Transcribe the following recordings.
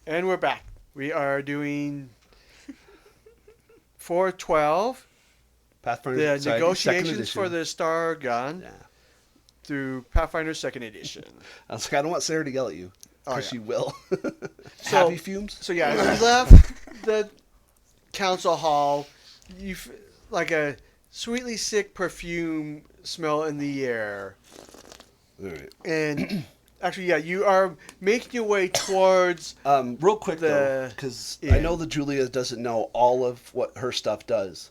And we're back. We are doing 412, Pathfinder the Society, negotiations for the Star Gun Yeah. through Pathfinder 2nd Edition. I was like, I don't want Sarah to yell at you. Oh, Because yeah. she will. So- Happy fumes? So yeah, you left the council hall. Like a sweetly sick perfume smell in the air, All right. and actually, yeah, you are making your way towards. Real quick, though, The because I inn. know that Julia doesn't know all of what her stuff does.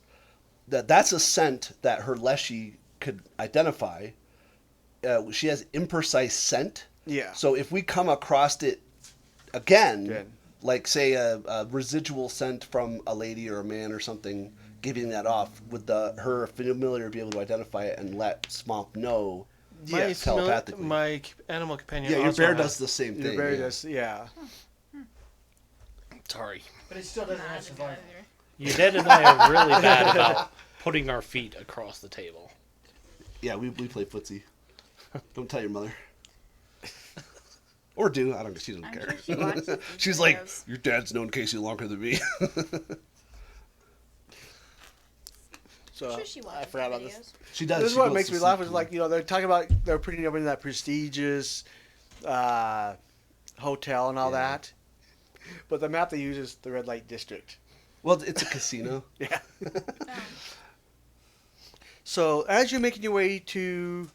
That's a scent that her Leshy could identify. She has imprecise scent. Yeah. So if we come across it again, Again. like say a residual scent from a lady or a man or something, giving that off, would her familiar be able to identify it and let Smomp know? Yeah, telepathically. My animal companion. Yeah, your also bear has- does the same Your thing. bear yeah. does, yeah. Sorry. But it still doesn't have survival. Your dad and I are really bad about putting our feet across the table. Yeah, we play footsie. Don't tell your mother. Or do. I don't. She doesn't I'm care. sure she watches these She's like, videos. your dad's known Casey longer than me. So I'm sure she watches I forgot the about videos. this. She does. This is She what goes makes to me laugh. sleep. Is like they're talking about they're putting up in that prestigious hotel and all Yeah. that, but the map they use is the red light district. Well, it's a casino. Yeah. Oh. So as you're making your way to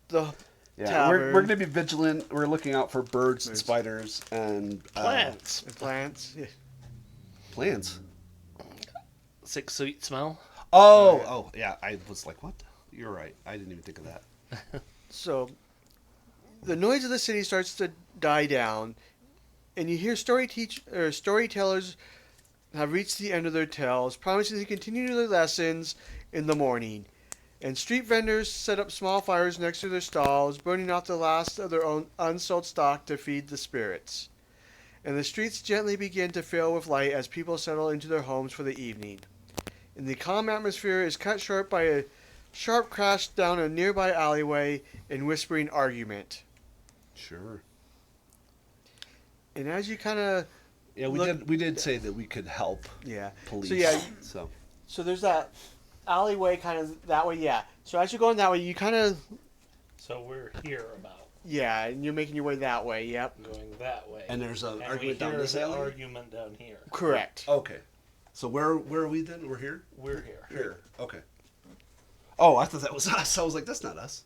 the Yeah, we're tavern going to be vigilant. We're looking out for birds and Birds. spiders and Plants. plants, yeah. Plants. Sick sweet smell. Oh, yeah. I was like, what? You're right. I didn't even think of that. So the noise of the city starts to die down, and you hear storytellers have reached the end of their tales, promising to continue their lessons in the morning. And street vendors set up small fires next to their stalls, burning off the last of their own unsold stock to feed the spirits. And the streets gently begin to fill with light as people settle into their homes for the evening. And the calm atmosphere is cut short by a sharp crash down a nearby alleyway and whispering argument. Sure. And as you kind of Yeah, we did say that we could help yeah, police. So yeah, So so there's that alleyway kind of that way. Yeah. So as you're going that way, you kind of So we're here about yeah, and you're making your way that way. Yep. going that way. and there's an And argument we down hear this the alley. argument down here. Correct. Okay. So where are we then? We're here. We're here. Here. Okay. Oh, I thought that was us. I was like, that's not us.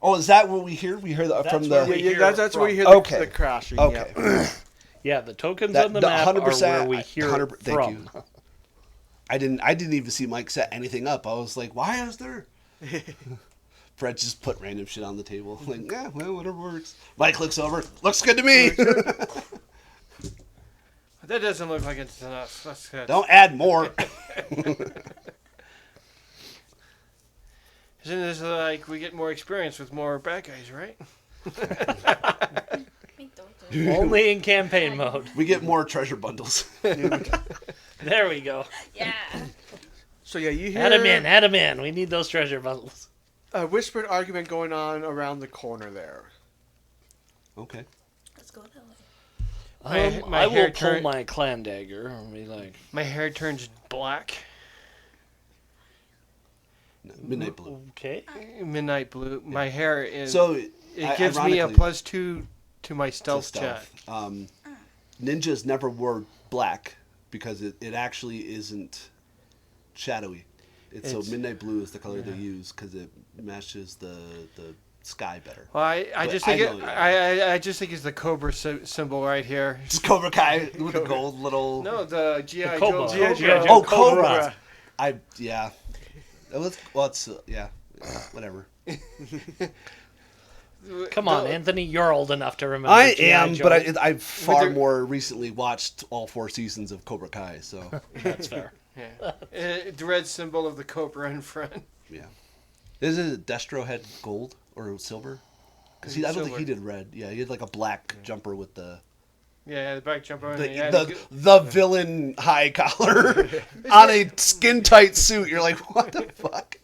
Oh, is that what we hear? We hear That's from where the. we Yeah, hear that's where from. you hear the, Okay. the crashing. Okay. Yep. Yeah, the tokens That- on the the map are 100%, where we hear 100% it thank from. you. I didn't even see Mike set anything up. I was like, why is there? Fred just put random shit on the table. Like, yeah, well, whatever works. Mike looks over. Looks good to me. That doesn't look like it's enough. That's good. Don't add more. Isn't this like we get more experience with more bad guys, right? Me don't. Only in campaign mode. We get more treasure bundles. There we go. Yeah. So yeah, you hear Add 'em in. We need those treasure bundles. a whispered argument going on around the corner there. Okay. Let's go that way. My I will hair pull turn- my clan dagger and be like, My hair turns black, Midnight Blue. okay. midnight blue. My hair is. So it gives me a ironically, +2 to my to stealth stealth. check. Ninjas never wore black because it actually isn't shadowy. So It's- midnight blue is the color they use because it matches the sky better. Well, I But just I think know, I just think it's the Cobra symbol right here. It's Cobra Kai with the gold little. No, the GI Cobra. Joe. G.I. Joe. Oh, Cobra. Cobra. Yeah. It's yeah. Whatever. Come on, Anthony, you're old enough to remember. I G.I. am, Joe. but I've far your- more recently watched all 4 seasons of Cobra Kai. So That's fair. Yeah. The red symbol of the Cobra in front. yeah. Is it Destro had gold or silver? Because I don't think he Silver. did red. Yeah, he had like a black jumper with the Yeah, the back jumper. And the, he had the villain high collar on a skin tight suit. You're like, what the fuck?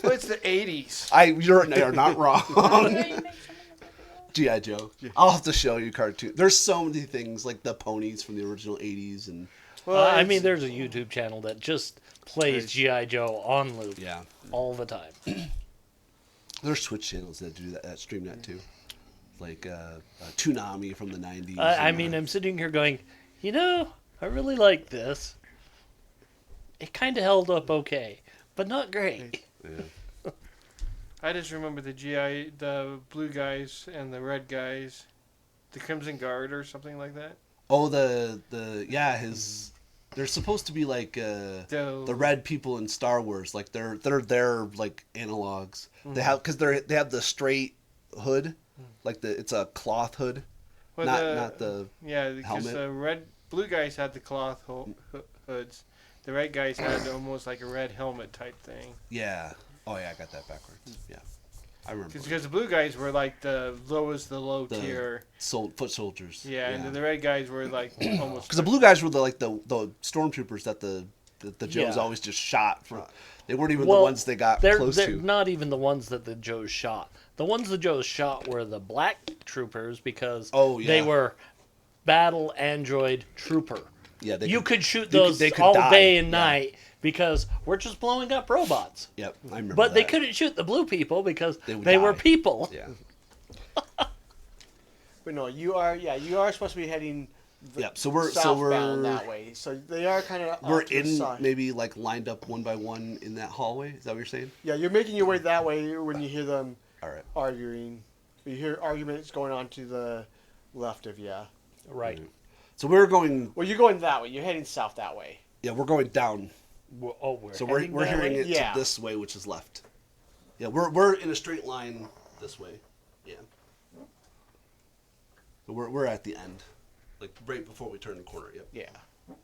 well, it's the 80s. You're not wrong. Where you make some of the G.I. Joe. I'll have to show you cartoon. There's so many things like the ponies from the original '80s, and Well, I it's- mean, there's a YouTube channel that just plays Nice. G.I. Joe on loop yeah, all the time. there's Twitch channels that do that stream that too, like Toonami from the '90s. I and, mean, I'm sitting here going, I really like this. It kind of held up okay, but not great. yeah. I just remember the blue guys and the red guys, the Crimson Guard or something like that. Oh, his. They're supposed to be like the red people in Star Wars, like they're like analogs. They have because they have the straight hood, like it's a cloth hood, Well, not the yeah, because helmet. the blue guys had the cloth hoods. The red guys had almost like a red helmet type thing. Yeah. Oh yeah, I got that backwards. Yeah, I remember. Because the blue guys were like the low The tier. foot soldiers. Yeah, and the red guys were like almost. Because the blue guys were the stormtroopers that the Joes Yeah. always just shot. They weren't even Well, the ones they got They're close to. not even the ones that the Joes shot. The ones the Joes shot were the black troopers because Oh, yeah. they were battle android trooper. Yeah, You could shoot they could- those they could all die, day and yeah. night because we're just blowing up robots. Yep, I remember. But they that. couldn't shoot the blue people because They would they were die. people. Yeah. But no, you are supposed to be heading. Yep. So we're southbound that way. So they are kind of. we're in maybe like lined up one by one in that hallway. Is that what you're saying? Yeah, you're making your way that way when you hear them All right. arguing. You hear arguments going on to the left of you. Right. So we're going. Well, you're going that way. You're heading south that way. Yeah, we're going down. We're So we're heading we're that hearing way? it Yeah. to this way, which is left. Yeah, we're in a straight line this way. Yeah. So we're at the end, like right before we turn the corner. Yep. Yeah.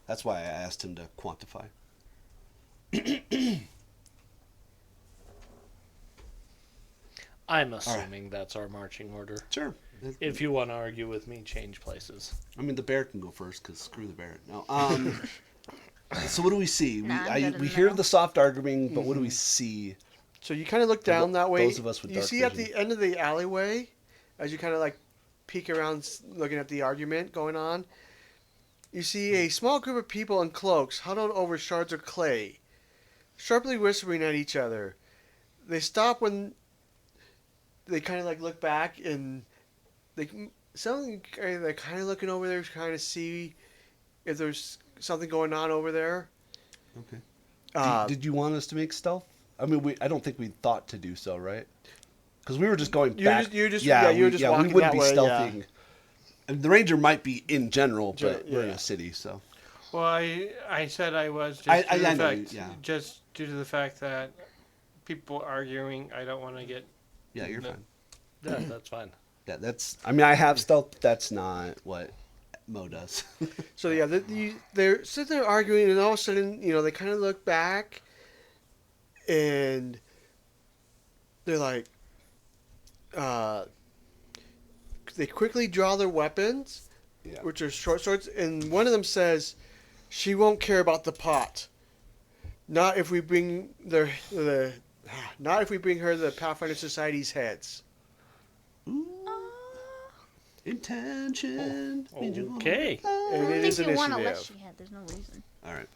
That's why I asked him to quantify. I'm assuming that's our marching order. Sure. If you want to argue with me, change places. I mean, the bear can go first because screw the bear. No. So what do we see? Nah, I'm good in We the hear middle. the soft arguing, but what do we see? So you kind of look down that way. Those of us with you dark see at vision. the end of the alleyway, as you kind of like peek around, looking at the argument going on. You see a small group of people in cloaks huddled over shards of clay, sharply whispering at each other. They stop when they kind of like look back and they're kind of looking over there, trying to see if there's something going on over there. Okay. Did you want us to make stealth? I mean, I don't think we thought to do so, right? Because we were just going back. You were just walking we that wouldn't be way, yeah. stealthing. And the ranger might be in general, but we're in Yeah. a city, so. Well, I said I was just I due to the know, fact, yeah. just due to the fact that people arguing. I don't want to get. Yeah, you're No. fine. That's fine. Yeah, that's. I mean, I have stealth. But that's not what Mo does. So yeah, they're sitting there arguing, and all of a sudden, they kind of look back, and they're like, they quickly draw their weapons, Yeah. which are short swords, and one of them says, "She won't care about the pot. Not if we bring not if we bring her the Pathfinder Society's heads." Intention. Okay. And I it think is you want to let initiative. she had. There's no reason. All right.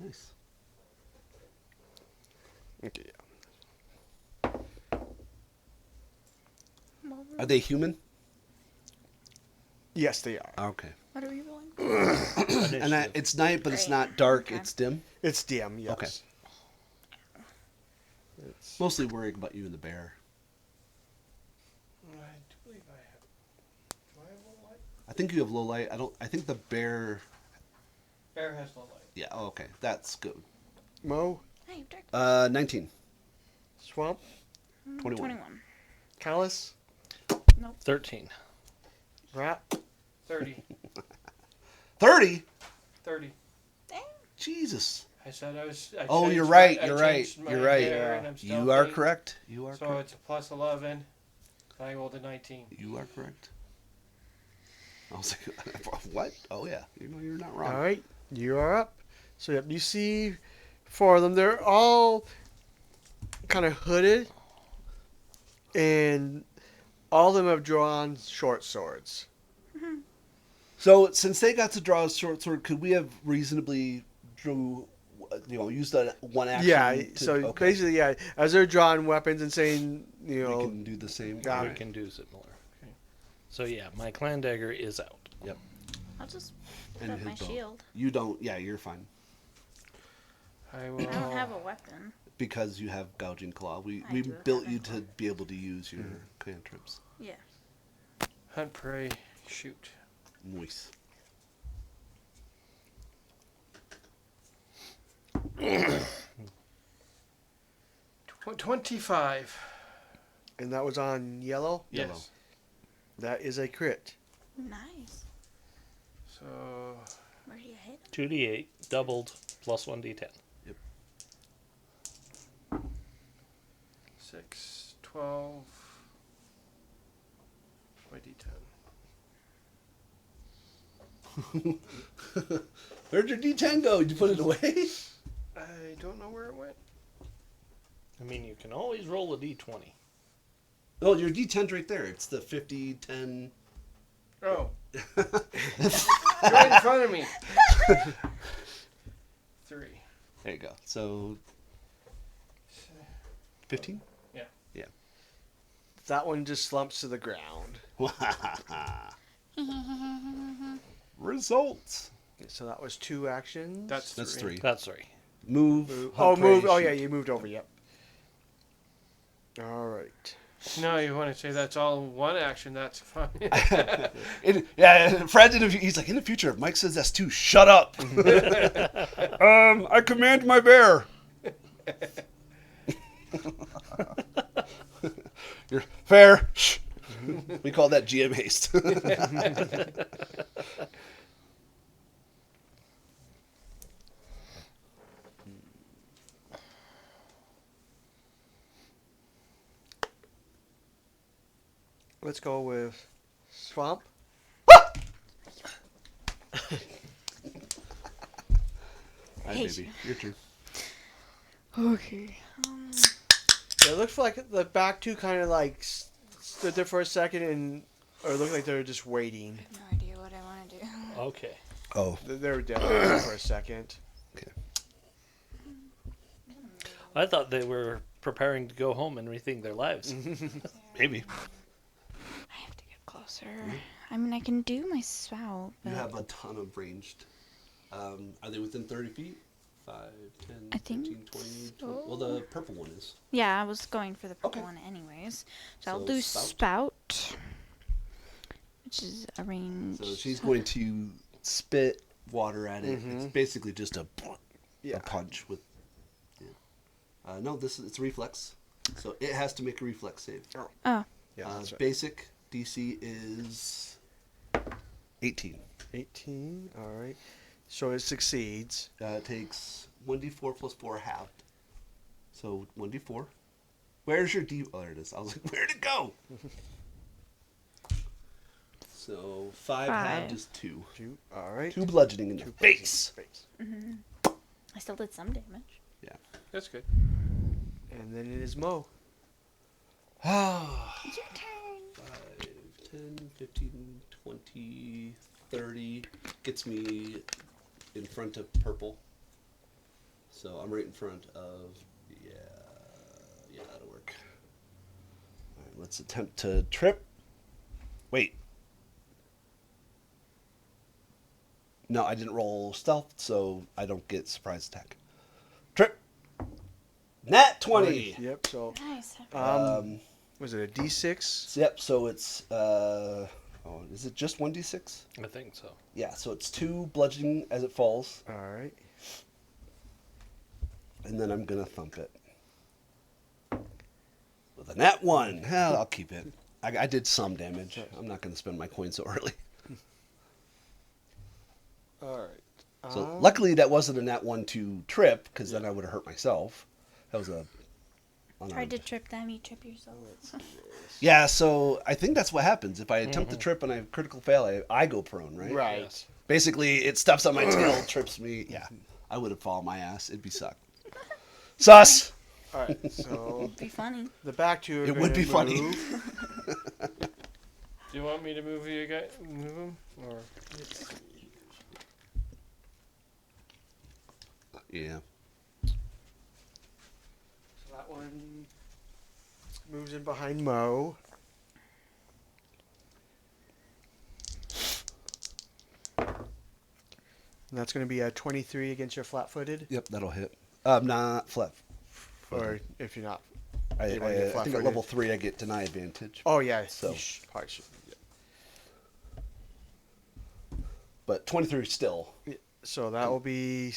Nice. Okay. Are they human? Yes, they are. Okay. What are you rolling? And it's night, but it's Great. not dark. Okay. It's dim. It's DM. Yes. Okay. It's, Mostly worrying about you and the bear. I do believe I have. Do I have low light? I think you have low light. I think the bear. Bear has low light. Yeah. Oh, okay. That's good. Mo, Hey, dark. 19. Swamp, 21. 21. Callus, 13. Rat. 30. 30. 30. Dang. Jesus. I said I was. Oh, changed you're my- right. I You're right. changed my You're right. bear and I'm You are stealthy, correct. You are So correct. it's a plus 11. I rolled a 19. You are correct. I was like, what? Oh, yeah. You're not wrong. All right, you are up. So yep, you see four of them. They're all kind of hooded, and all of them have drawn short swords. So, since they got to draw a short sword, could we have reasonably used that one action? Yeah. So okay. basically, yeah, as they're drawing weapons and saying, We can do the same. Yeah. We Alright. can do similar. Okay. So yeah, my clan dagger is out. I'll just put And up his my bow. shield. You don't. Yeah, you're fine. I will. I don't have a weapon. Because you have gouging claw. We I do built have you it. to be able to use your cantrips. Yeah. Hunt, prey, shoot. Moist. 25. and that was on yellow. Yes. Yellow. That is a crit. Nice. So Where do you hit? 2d8 doubled plus 1d10. 6, 12. My D10. Where'd your D10 go? Did you put it away? I don't know where it went. I mean, you can always roll a d20. Oh, your D10's right there. It's the 50, 10. Oh, right in front of me. 3. There you go. So 15? That one just slumps to the ground. Results. So that was 2 actions. That's That's 3. 3. That's 3. Move. Move. hunt, Oh, prey, move. Oh, shoot. yeah, you moved over. Yep. All right. No, you want to say that's all one action, that's fine. Fred, he's like, in the future, if Mike says that's 2, shut up. I command my bear. You're fair. Shh. We call that GM haste. Let's go with Swamp. All right, baby, your turn. Okay. It looks like the back two kind of like stood there for a second and, or looked like they were just waiting. No idea what I want to do. Okay. Oh, They were dead for a second. I thought they were preparing to go home and rethink their lives. maybe. I have to get closer. I mean, I can do my spout, You but have a ton of ranged. Are they within 30 feet? 5, 10, I think 15, 20, 20. so. Well, the purple one is. yeah, I was going for the purple Okay. one anyways. So I'll So do spout. spout, which is a range. So she's going to spit water at it. It's basically just a punch with. Yeah. No, it's reflex. So it has to make a reflex save. Oh, Yeah, that's right. Basic DC is 18. 18. All right. So it succeeds. It takes 1d4 plus 4 halved. So 1d4. Where's your D? Oh, there it is. I was like, where'd it go? So 5 halved Five. is 2. Two. All right. 2 bludgeoning in the face. I still did some damage. That's good. And then it is Mo. Ah. It's your turn. 5, 10, 15, 20, 30. Gets me in front of purple. So I'm right in front of. Yeah, that'll work. All right, let's attempt to trip. Wait. No, I didn't roll stealth, so I don't get surprise attack. Trip. Nat 20. Yep. So Nice. was it a D6? Yep, so it's is it just 1d6? I think so. Yeah, so it's 2 bludgeoning as it falls, All right. and then I'm gonna thump it with a nat 1. Hell, I'll keep it. I did some damage. I'm not gonna spend my coin so early. All right. So luckily that wasn't a nat 1 to trip, because then I would have hurt myself. That was a Tried to trip them, you trip yourself. Yeah, so I think that's what happens. If I attempt to trip and I critical fail, I go prone, right? Right. Yes. Basically, it steps on my tail, trips me. Yeah, I would have fallen my ass. It'd be suck. Sus! All right. So It'd be funny. the back two are It would gonna be funny. move. Do you want me to move you guys? Move them? Or Yeah. So that one moves in behind Mo. And that's going to be a 23 against your flat-footed, Yep, that'll hit. Not flat. or if you're not. I you wanna get think at flat-footed? level 3 I get deny advantage. Oh yeah. So. You probably should. But 23 still. Yeah. So that will be.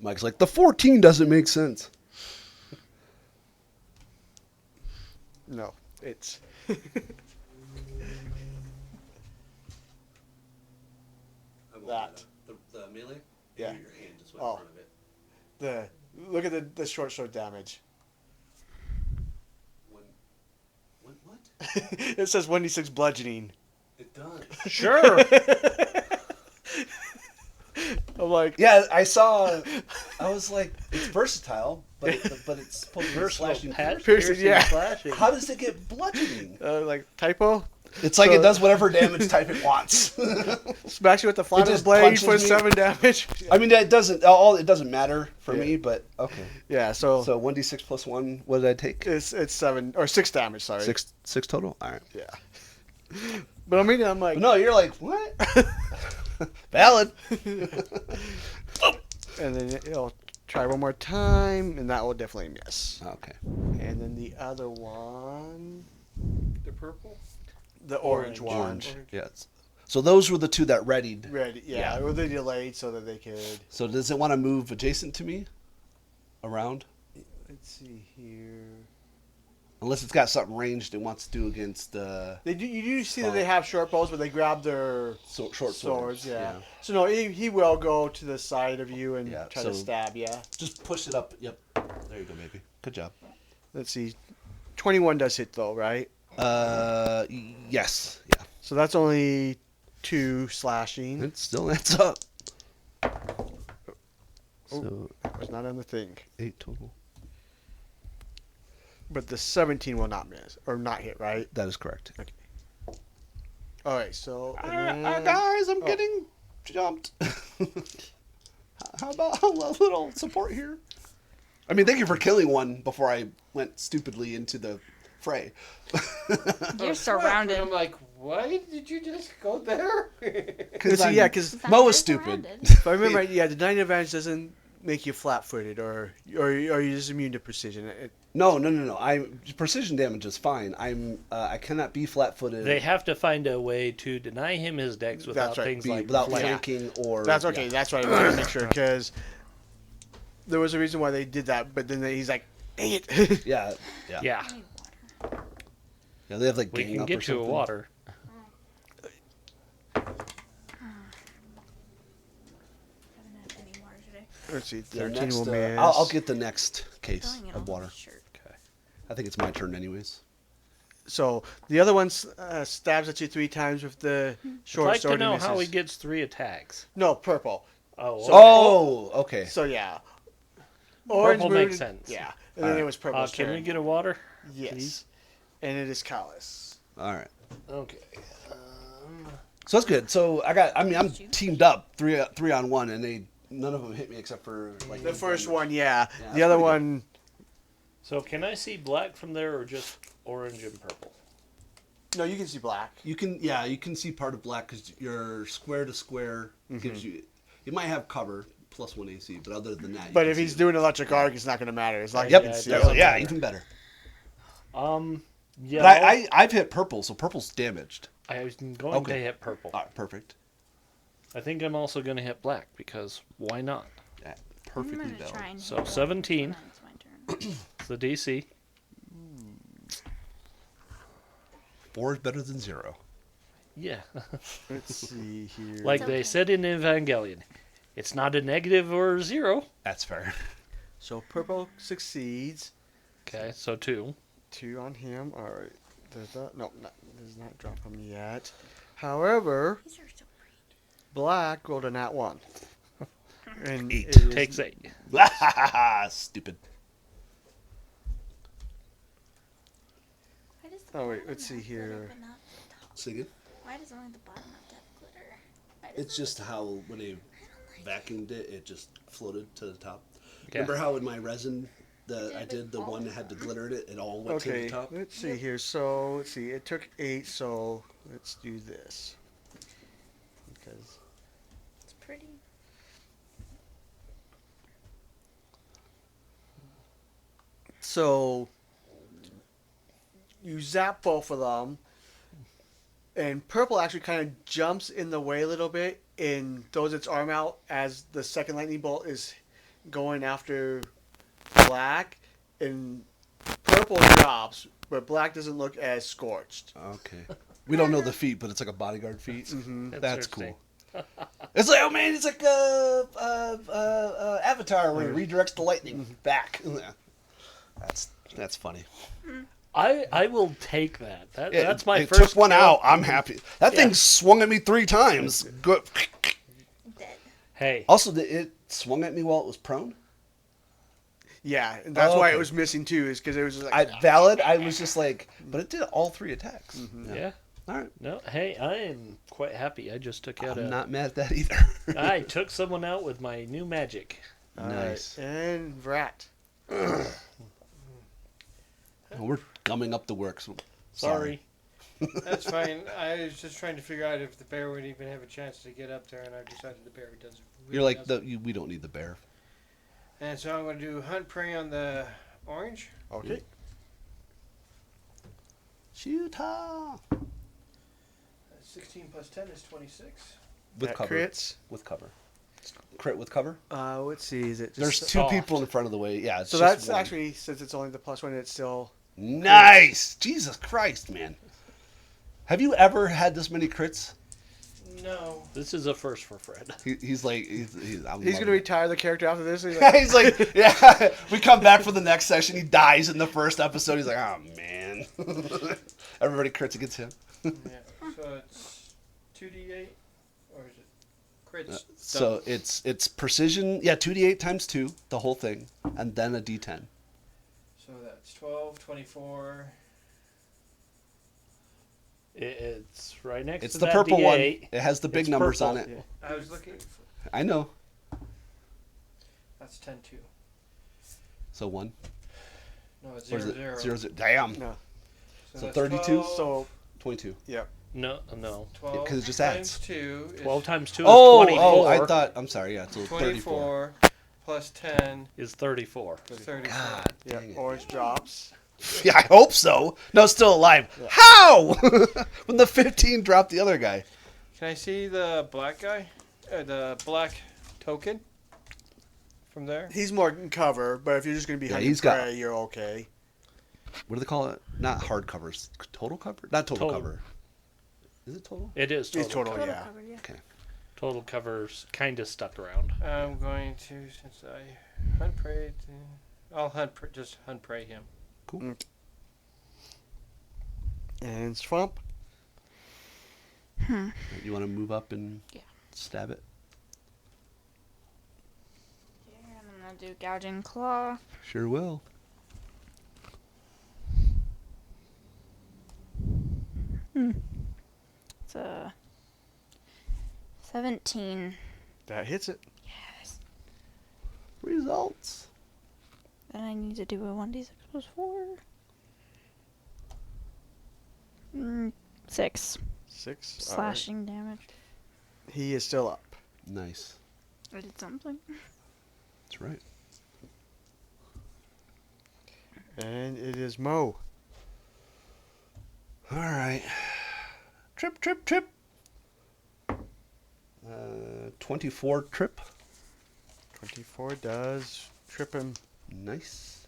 Mike's like, the 14 doesn't make sense. No, it's. That. The melee? Yeah. Your hand just went in front of it. Look at the short sword damage. What? It says 1d6 bludgeoning. It does. Sure. I'm like, Yeah, I saw. I was like, it's versatile, but it's supposed to be Versatile slashing. patch, Piercing, piercing, yeah. slashing. How does it get bludgeoning? like typo. It's like So- it does whatever damage type it wants. Smash you with the flat of the just blade punches for me. 7 damage. I mean, it doesn't matter for Yeah. me, but okay. Yeah, so, So 1d6 plus 1. What did I take? it's 7 or 6 damage. Sorry. Six total. All right. Yeah. But I mean, I'm like, But no, you're like what? Valid. and then it'll try one more time, and that will definitely miss. Okay. And then the other one, the purple? the orange one. Orange. Yes. So those were the two that readied. Red, yeah, well, they delayed so that they could. So does it want to move adjacent to me? Around? Let's see here. Unless it's got something ranged it wants to do against They do. You do see that they have short bows, but they grab their short swords. Yeah. So no, he will go to the side of you and Yeah, try to so- stab. Yeah. Just push it up. Yep. There you go, baby. Good job. Let's see. 21 does hit though, right? Yes. Yeah. So that's only 2 slashing. It still adds up. Oh. So That was not on the thing. 8 total. But the 17 will not miss or not hit, right? That is correct. All right. So and then- Guys, I'm oh. getting jumped. How about a little support here? I mean, thank you for killing one before I went stupidly into the fray. You're And surrounded. I'm like, why did you just go there? Let's see, yeah, because Mo You're is stupid. surrounded. if I remember, right, yeah, the 9 advantage doesn't make you flat-footed, or are you just immune to precision? No. I'm precision damage is fine. I cannot be flat-footed. They have to find a way to deny him his dex without right. things be like without flank. flanking or. That's okay. yeah. That's what I wanted to make sure, because there was a reason why they did that, but then he's like, dang it. Yeah. Yeah, I need water. Yeah, they have like we gang can up get or you a something. water. Haven't had any water today. Let's see, Yeah, 13 next, will miss. I'll get the next case Filling it of on my water. shirt. Okay. I think it's my turn anyways. So the other one stabs at you 3 times with the short I'd like sword. to know and how he misses. gets 3 attacks. No, purple. Oh, So- Oh, okay. So yeah. Purple moved- makes sense. Yeah, and then Alright. it was purple's Can turn. we get a water? Yes. please? And it is callous. All right. Okay. So that's good. So I'm teamed up 3 on 1, and none of them hit me except for like The first damage. one, yeah. Yeah, The that's other pretty one, So can I see black from there or just orange and purple? no, you can see black. You can see part of black because your square to square Mm-hmm. gives you. You might have cover +1 AC, but other than that. you But can if see he's it. doing electric arc, it's not going to matter. As long as Yep. you can Yeah, see it it. doesn't Yeah, matter. even better. Yeah. But I've hit purple, so purple's damaged. I was going Okay. to hit purple. All right, perfect. I think I'm also going to hit black because why not? Yeah, I'm perfectly gonna valid. try and So hit one, 17. and then it's my turn. It's the DC. 4 is better than 0. Yeah. Let's see here. Like It's they okay. said in Evangelion, it's not a negative or a 0. That's fair. So purple succeeds. Okay, so 2. 2 on him. All right. Does that? No, does not drop him yet. However, These are so black rolled a nat 1. And 8. it is- Takes 8. Stupid. Why does the Oh, wait, bottom let's see have glitter here. but not the top? Say again? Why does only the bottom have to have glitter? Why does It's just how when they vacuumed it, it just floated to the top. Yeah. Remember how in my resin, Did I it did the with all one that of had the them? glitter in it, it all went to Okay, the top? let's see here. So, let's see. It took 8, so let's do this. Because It's pretty. so you zap both of them, and purple actually kind of jumps in the way a little bit and throws its arm out as the second lightning bolt is going after black, and purple drops, but black doesn't look as scorched. Okay. We don't know the feat, but it's like a bodyguard feat. Mm-hmm. That's interesting. cool. It's like, oh man, it's like Avatar where he redirects the lightning back. That's funny. I will take that. Yeah, That's my it first took one kill. out. I'm happy. That Yeah. thing swung at me 3 times. Good. Dead. Hey, Also, it swung at me while it was prone. Yeah, and that's Oh, why okay. it was missing too, is because it was just like, Valid. I was just like, but it did all 3 attacks. yeah. All right. No, hey, I am quite happy. I just took out I'm a. not mad at that either. I took someone out with my new magic. Nice. And Vrat. Oh, we're gumming up the works. Sorry. That's fine. I was just trying to figure out if the bear would even have a chance to get up there, and I decided the bear doesn't. You're like doesn't. we don't need the bear. And so I'm going to do hunt prey on the orange. Okay. Shoot her. 16 plus 10 is 26. With That cover. crits. With cover. Crit with cover. Let's see. Is it? There's Just, 2 soft. people in front of the way. Yeah. It's so just that's one. actually, since it's only the +1, it's still. Nice. Jesus Christ, man. Have you ever had this many crits? No. This is a first for Fred. He's like I'm He's loving gonna it. retire the character after this. He's like, He's like, yeah. We come back for the next session. He dies in the first episode. He's like, oh man. Everybody crits against him. Yeah. So it's 2d8, or is it crits? So it's precision. Yeah, 2d8 times 2, the whole thing, and then a d10. So that's 12, 24. It's right next It's to the that purple one. D8. It has the big It's numbers purple. on it. Yeah. I was looking. For, I know. that's 10 2. So 1. No, it's Or 0 is it 0. 0, 0? Damn. no. So that's 32? 12, So 22. No. 12 'cause it just times adds. 2 is 12 times 2 Oh, is 24. I thought. I'm sorry. Yeah, so 34. 24 plus 10 Is 34. is 34. God yeah, dang it. orange drops. Yeah, I hope so. No, it's still alive. Yeah. How? When the 15 dropped the other guy. Can I see the black guy? The black token from there? He's more in cover, but if you're just gonna be Yeah, hunting he's got- prey, you're okay. What do they call it? Not hard covers. Total cover? Not total, Total. cover. Is it total? It is total. He's total, Total yeah. cover, yeah. Total covers kind of stuck around. I'm going to, since I hunt prey, I'll just hunt prey him. And Swamp. You want to move up and Yeah. stab it? And I'm gonna do gouging claw. Sure will. It's a 17. That hits it. Yes. Results. Then I need to do a 1d6 plus 4. 6 6. slashing damage. He is still up. Nice. I did something. That's right. And it is Mo. All right. Trip, trip, trip. 24 trip. 24 does trip him. Nice.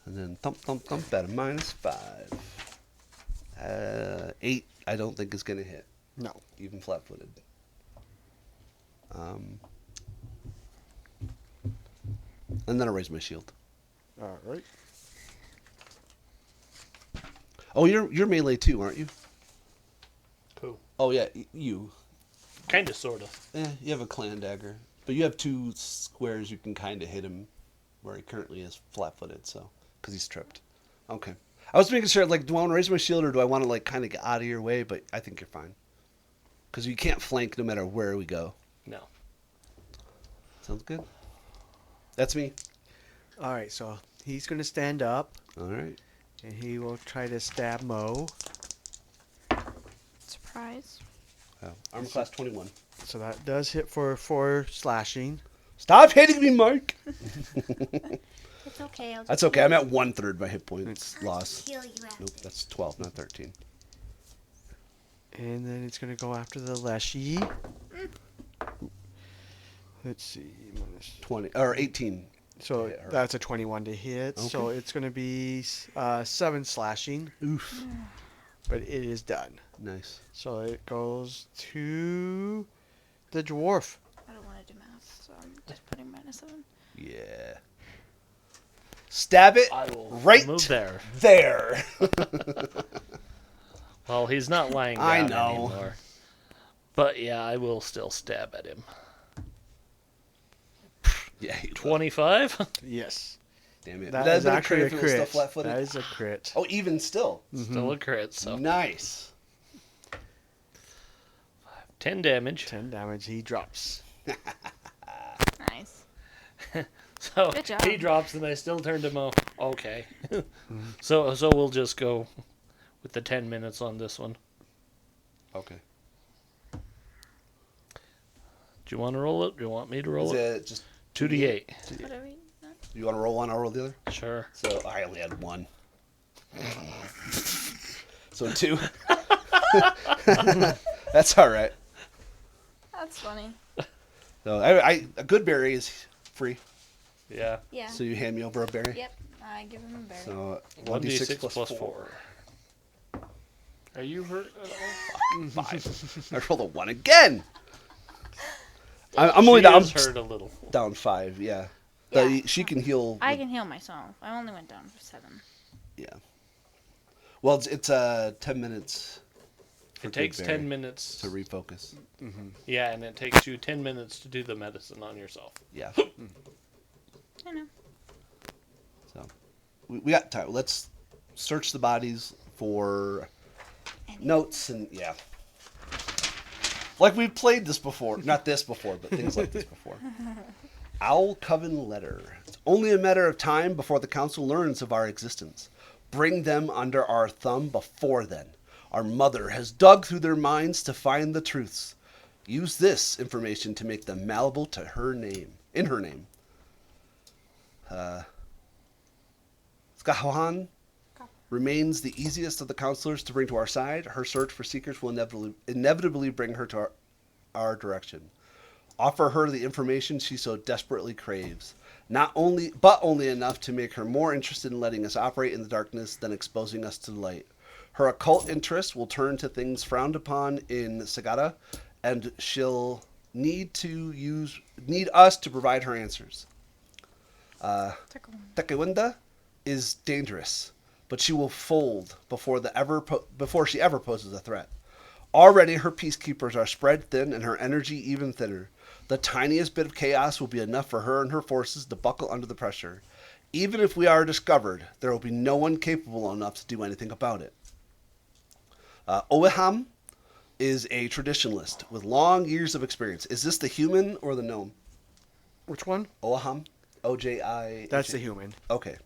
And then thump, thump, thump at a -5. 8 I don't think it's going to hit, No. even flat-footed. And then I'll raise my shield. All right. Oh, you're melee too, aren't you? Who? Oh yeah, you. Kind of, sort of. You have a clan dagger, but you have 2 squares you can kind of hit him, where he currently is flat-footed, so because he's tripped. Okay. I was making sure, like, do I want to raise my shield or do I want to, like, kind of get out of your way? But I think you're fine. Because you can't flank no matter where we go. No. Sounds good. That's me. All right. So he's going to stand up, All right. and he will try to stab Mo. Surprise. Oh, armor class 21. So that does hit for 4 slashing. Stop hitting me, Mark! It's okay. I'll just That's okay. I'm at 1/3 my hit points loss. heal you after. Nope, that's 12, not 13. And then it's going to go after the Leshy. Let's see. Minus. 20 or 18. So hit her. that's a 21 to hit. So Okay. it's going to be 7 slashing, Oof. but it is done. Nice. So it goes to the dwarf. I don't want to do math, so I'm just putting -7. Yeah. Stab it I will right move there. there. Well, he's not lying down I know. anymore. But yeah, I will still stab at him. Yeah. he will. 25? Yes. Damn it. That That'd is been actually a if it was still crit. flat-footed. That is a crit. Oh, even still. Still a crit, so Nice. 10 damage. 10 damage. He drops. Nice. So Good job. he drops and I still turned him off. Okay. So we'll just go with the 10 minutes on this one. Okay. Do you want to roll it? Do you want me to roll Is it? it just 2d8. Whatever you want. you want to roll one? I'll roll the other. Sure. So I only had 1. So 2. That's all right. That's funny. So a good berry is free. Yeah. Yeah. So you hand me over a berry. Yep. I give him a berry. So 1d6 plus 4. Are you hurt at all? 5. I rolled a 1 again. I'm only She down is hurt a little. down 5. Yeah. Yeah. She can heal. I can heal myself. I only went down for 7. Yeah. Well, it's 10 minutes. for It takes good berry 10 minutes. to refocus. Yeah, and it takes you 10 minutes to do the medicine on yourself. Yeah. I know. So we got time. Let's search the bodies for notes and yeah. Like we've played this before. Not this before, but things like this before. Owl Coven Letter. It's only a matter of time before the council learns of our existence. Bring them under our thumb before then. Our mother has dug through their minds to find the truths. Use this information to make them malleable to her name. In her name. Skahohan remains the easiest of the counselors to bring to our side. Her search for secrets will inevitably bring her to our direction. Offer her the information she so desperately craves. But only enough to make her more interested in letting us operate in the darkness than exposing us to the light. Her occult interest will turn to things frowned upon in Sagata, and she'll need us to provide her answers. Tekewenda is dangerous, but she will fold before she ever poses a threat. Already her peacekeepers are spread thin and her energy even thinner. The tiniest bit of chaos will be enough for her and her forces to buckle under the pressure. Even if we are discovered, there will be no one capable enough to do anything about it. Oweham is a traditionalist with long years of experience. Is this the human or the gnome? Which one? Oweham? O-J-I... That's the human. Okay.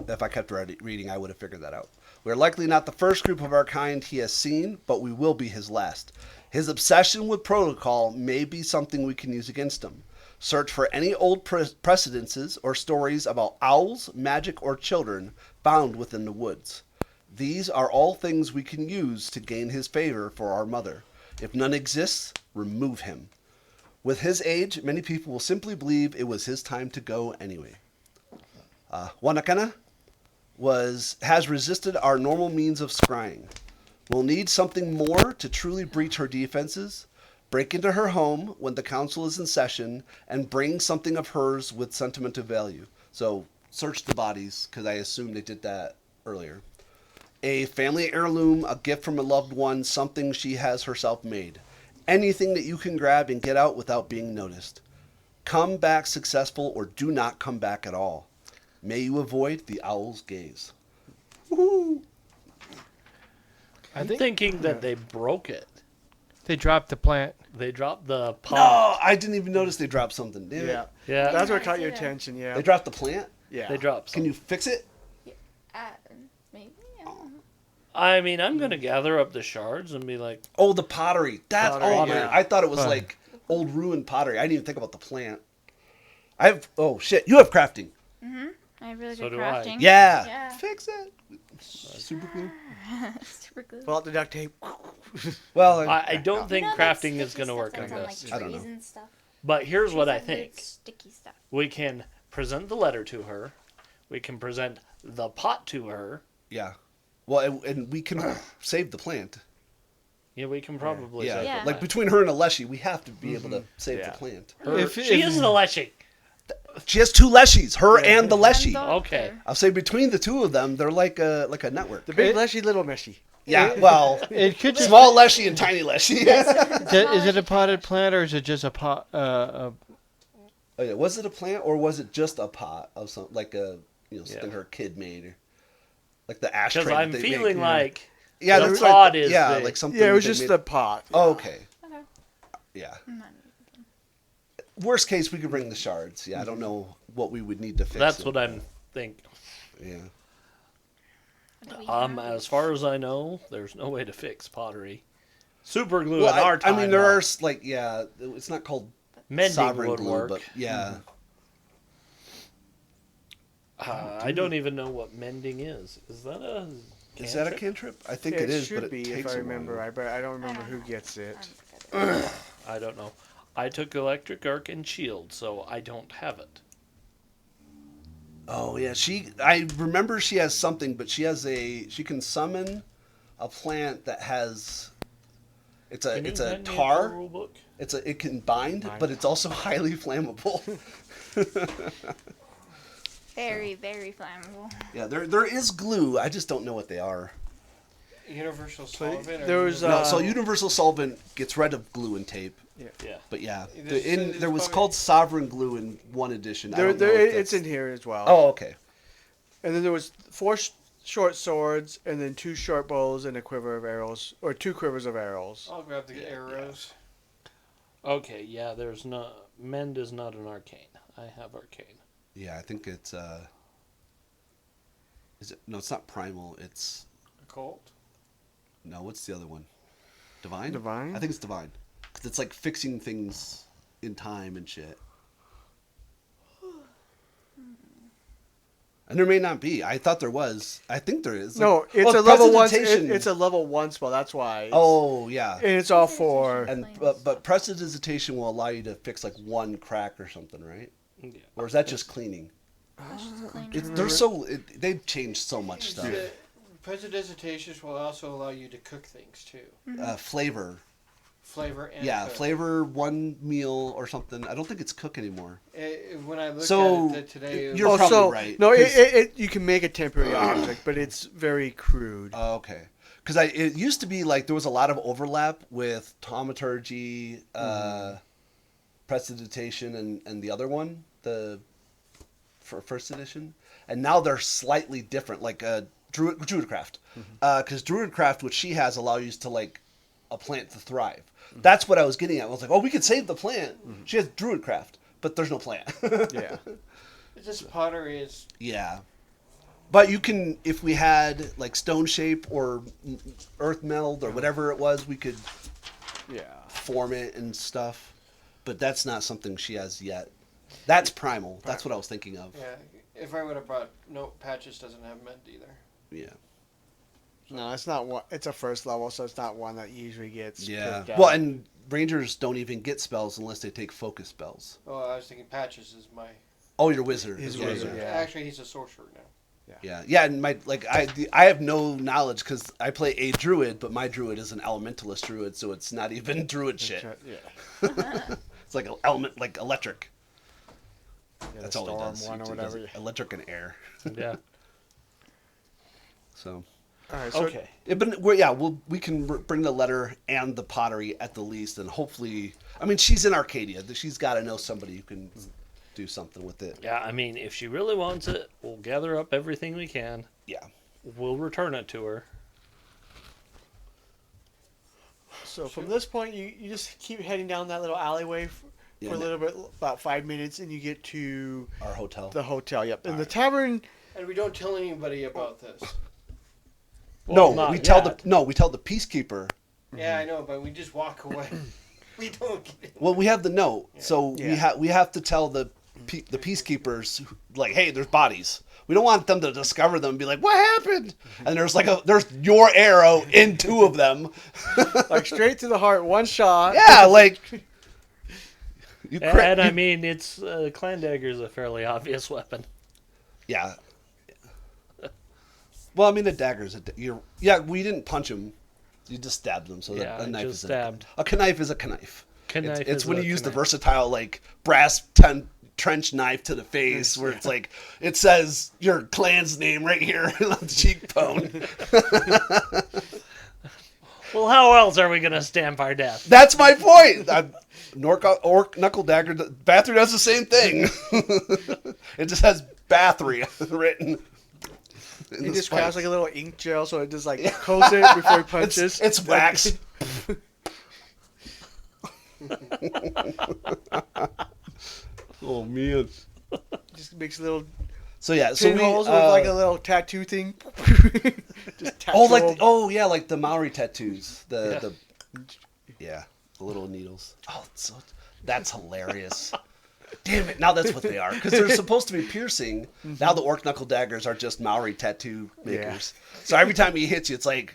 If I kept reading, I would have figured that out. We're likely not the first group of our kind he has seen, but we will be his last. His obsession with protocol may be something we can use against him. Search for any old precedences or stories about owls, magic, or children found within the woods. These are all things we can use to gain his favor for our mother. If none exists, remove him. With his age, many people will simply believe it was his time to go anyway. Wanakana has resisted our normal means of scrying. We'll need something more to truly breach her defenses. Break into her home when the council is in session and bring something of hers with sentimental value. So search the bodies, because I assume they did that earlier. A family heirloom, a gift from a loved one, something she has herself made. Anything that you can grab and get out without being noticed. Come back successful or do not come back at all. May you avoid the owl's gaze. Woo-hoo. I'm thinking that they broke it. They dropped the plant. They dropped the pot. No, I didn't even notice they dropped something. Damn Yeah. it. Yeah, That's what I caught see your that. attention, yeah. They dropped the plant? Yeah. they dropped Can some. you fix it? Uh, maybe. I don't know. I mean, I'm going to gather up the shards and be like, Oh, the pottery. That's Pottery, weird. yeah. I thought it was Huh. like old ruined pottery. I didn't even think about the plant. Oh shit, you have crafting. I have really So good do I. crafting. Yeah. Yeah. Fix it. Super glue. Super glue. Pull out the duct tape. Well, I don't think You know that crafting is sticky going to stuff work on that's on, this. Like, I don't trees know. and stuff. But here's what I Trees have weird think. Sticky stuff. We can present the letter to her. We can present the pot to her. yeah. Well, and we can save the plant. Yeah, we can probably Yeah. save Yeah. the Like plant. between her and Alessi, we have to be able to save Yeah. the plant. Her, If- she if- is the Leshy. She has two Leshies, her and the Leshy. And Okay. doctor. I'll say between the two of them, they're like a network. The big It- leshy, little meshy. Yeah, well, It could just. small Leshy and tiny Leshy. Is it a potted plant or is it just a pot? Oh yeah, was it a plant or was it just a pot of some like a something Yeah. her kid made, or like the ashtray? Because that I'm they feeling make? like yeah, the that's pot like, is yeah, big. like something. Yeah, it was they just made- the pot. Oh, okay. Okay. Yeah. I'm not- Worst case, we could bring the shards. Yeah, I don't know what we would need to fix. that's it. what I'm thinking. Yeah. What do we have? As far as I know, there's no way to fix pottery. Super glue Well, in our I time. mean, there though. are like it's not called mending sovereign would glue, work. but yeah. I don't even know what mending is. Is that a? Is that a cantrip? cantrip? I think Yeah, it is, should but it be takes if I a remember while. right, but I don't remember I who don't gets it. I don't know. I took electric arc and shield, so I don't have it. Oh yeah, I remember she has something, but she can summon a plant that has. It's a Can you hand me the tar. rule book? It can bind, but it's also highly flammable. Very, very flammable. Yeah, there is glue. I just don't know what they are. Universal solvent. there was, No, so universal solvent gets rid of glue and tape. Yeah. But yeah, There's there was probably- called Sovereign Glue in one edition. I don't know if It's that's- in here as well. Oh, okay. And then there was four short swords, and then two short bows and a quiver of arrows, or two quivers of arrows. I'll grab the arrows. Okay. Yeah. There's not. Mend is not an arcane. I have arcane. Yeah, I think it's Is it? No, it's not primal. It's Occult. no. What's the other one? Divine. Divine? I think it's divine. 'Cause it's like fixing things in time and shit. And there may not be. I thought there was. I think there is. No, Like- it's oh, a level one. prestidigitation. It's a level one spell. That's why. Oh yeah. And it's all four. And but prestidigitation will allow you to fix like one crack or something, right? Yeah. Or is that just cleaning? They've changed so much stuff. Prestidigitations will also allow you to cook things too. Flavor. Flavor and Yeah, cook. flavor one meal or something. I don't think it's cook anymore. When I looked So, at it today, it you're was- probably right, No, 'cause- you can make a temporary object, but it's very crude. Oh, okay. Because it used to be like there was a lot of overlap with taumaturgy, prestidigitation, and the other one, for first edition, and now they're slightly different. Like Druidcraft, because Druidcraft, which she has, allows you to like a plant to thrive. That's what I was getting at. I was like, oh, we could save the plant. She has Druidcraft, but there's no plant. Yeah. It's just pottery is Yeah. But you can, if we had like stone shape or earth meld or whatever it was, we could Yeah. form it and stuff. But that's not something she has yet. That's primal. That's what I was thinking of. yeah. If I would have brought Patches doesn't have mend either. Yeah. No, it's not one. It's a first level, so it's not one that usually gets. Yeah. picked out. Well, and rangers don't even get spells unless they take focus spells. Oh, I was thinking Patches is my. Oh, your wizard. His Yeah, wizard, yeah. yeah. Actually, he's a sorcerer now. Yeah, and I have no knowledge because I play a druid, but my druid is an elementalist druid, so it's not even druid shit. Yeah. It's like element, like electric. Yeah, That's the all he storm does. one or He does whatever. electric and air. Yeah. So All right. So Okay. yeah, but we can bring the letter and the pottery at the least, and hopefully, I mean, she's in Arcadia. She's got to know somebody who can do something with it. Yeah, I mean, if she really wants it, we'll gather up everything we can. Yeah. We'll return it to her. So from this point, you just keep heading down that little alleyway for a little bit, about 5 minutes, and you get to Our hotel. the hotel. Yep, and the Alright. tavern. And we don't tell anybody about this. Well, no, not we tell yet. we tell the peacekeeper. Yeah, I know, but we just walk away. We don't get it. Well, we have the note, so Yeah. we have to tell the peacekeepers, like, hey, there's bodies. We don't want them to discover them and be like, what happened? And there's there's your arrow in two of them. Like straight to the heart, one shot. Yeah, like you crit. And I mean, it's clan dagger is a fairly obvious weapon. Yeah. Well, I mean, the dagger's we didn't punch him. You just stabbed them, so Yeah, a knife just is stabbed. a knife is a knife. Knife It's is when a you use the knife. versatile like brass trench knife to the face, where it's like it says your clan's name right here on the cheekbone. Well, how else are we going to stamp our death? That's my point. Orc knuckle dagger. Bathory does the same thing. It just has Bathory written. He just grabs like a little ink gel, so it just like coats it before he punches. It's wax. Oh man. Just makes little So yeah, so we pinholes with like a little tattoo thing. Just tattoo like the Maori tattoos. The little needles. Oh, that's hilarious. Damn it! Now that's what they are because they're supposed to be piercing. Now the orc knuckle daggers are just Maori tattoo makers. So every time he hits you, it's like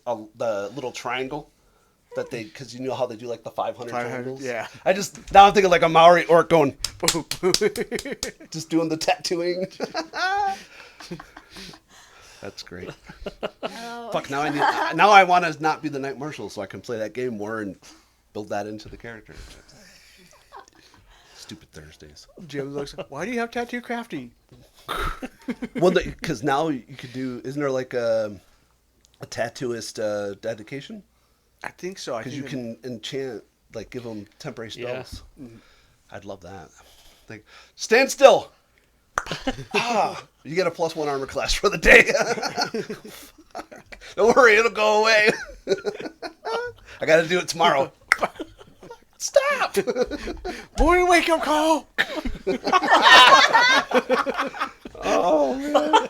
the little triangle that they, because you know how they do like the 500 triangles. Yeah. Now I'm thinking like a Maori orc going, just doing the tattooing. That's great. Oh. Fuck, now I want to not be the Night Marshal so I can play that game more and build that into the character. Stupid Thursdays. Jim looks. Why do you have tattoo crafting? Well, because now you could do. Isn't there like a tattooist dedication? I think so. Because you can enchant, like give them temporary spells. Yeah. I'd love that. Like, stand still. You get a +1 armor class for the day. Don't worry, it'll go away. I got to do it tomorrow. Stop! Morning wake up call. Oh man.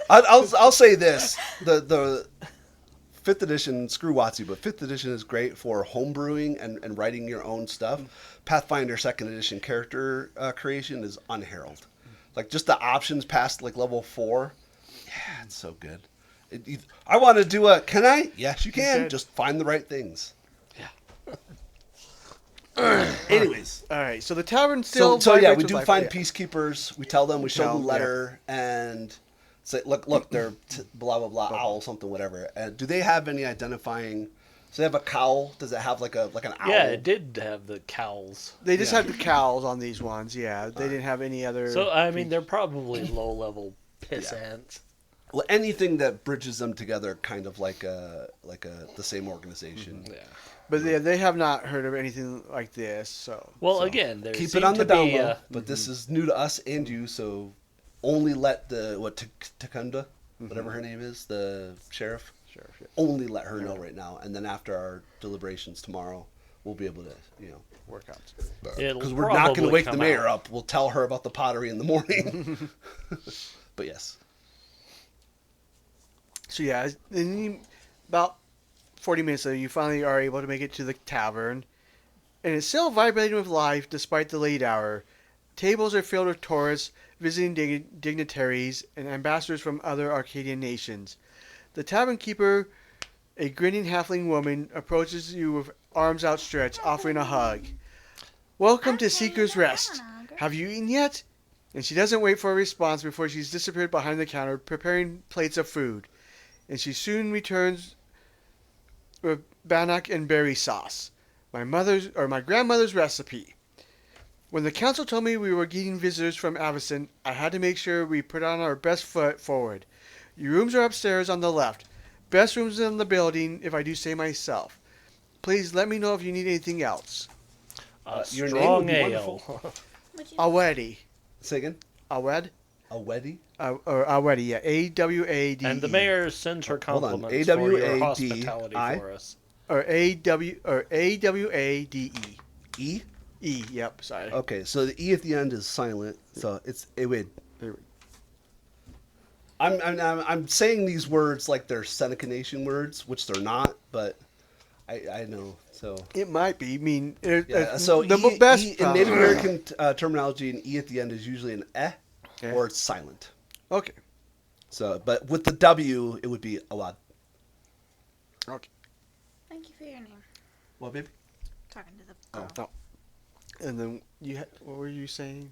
I'll say this: the 5th edition, screw WotC, but 5th edition is great for homebrewing and writing your own stuff. Pathfinder 2nd edition character creation is unheralded. Like just the options past like level 4, yeah, it's so good. I want to do can I? Yes, you can. Just find the right things. Yeah. Anyways. All right. So the tavern still. So yeah, vibrates we with do life. find Yeah. peacekeepers. We tell them, we show Tell them the them, letter, and say, look, they're blah blah blah owl something whatever. And do they have any identifying? So they have a cowl. Does it have like an owl? Yeah, it did have the cowls. They just had the cowls on these ones. Yeah, they didn't have any other. So, I mean, they're probably low-level pissants. Well, anything that bridges them together, kind of like the same organization. Yeah. But yeah, they have not heard of anything like this. So Well, again, there Keep it seem on the to down be, low. But this is new to us and you, so only let Takunda, whatever her name is, the sheriff. sure. Yeah. Only let her know right now, and then after our deliberations tomorrow, we'll be able to, Work out. it'll because we're not going to probably wake the come mayor out. up. We'll tell her about the pottery in the morning. But yes, So yeah, about 40 minutes later, you finally are able to make it to the tavern, and it's still vibrating with life despite the late hour. Tables are filled with tourists, visiting dignitaries, and ambassadors from other Arcadian nations. The tavern keeper, a grinning halfling woman, approaches you with arms outstretched, offering a hug. Welcome to Seeker's Rest. Have you eaten yet? And she doesn't wait for a response before she's disappeared behind the counter preparing plates of food. And she soon returns with bannock and berry sauce, my grandmother's recipe. When the council told me we were getting visitors from Avison, I had to make sure we put on our best foot forward. Your rooms are upstairs on the left. Best rooms in the building, if I do say myself. Please let me know if you need anything else. Your name would Strong be ale. Would you? Awedi. Say again. Awed? A wedding? Or Awedi, yeah. A-W-A-D-E. And the mayor sends her Hold on. compliments for your A-W-A-D-I? hospitality for us. Or A-W-A-D-E. E? E, yep, sorry. Okay, so the E at the end is silent. So it's Ewid. There we- I'm saying these words like they're Seneca Nation words, which they're not, but I know. So It might be. I mean, so the E, best E in Native American terminology, and E at the end is usually an Okay. or it's silent. Okay. So, but with the W, it would be awad. Okay. Thank you for your name. What, baby? Talking to the Oh. girl. And then what were you saying?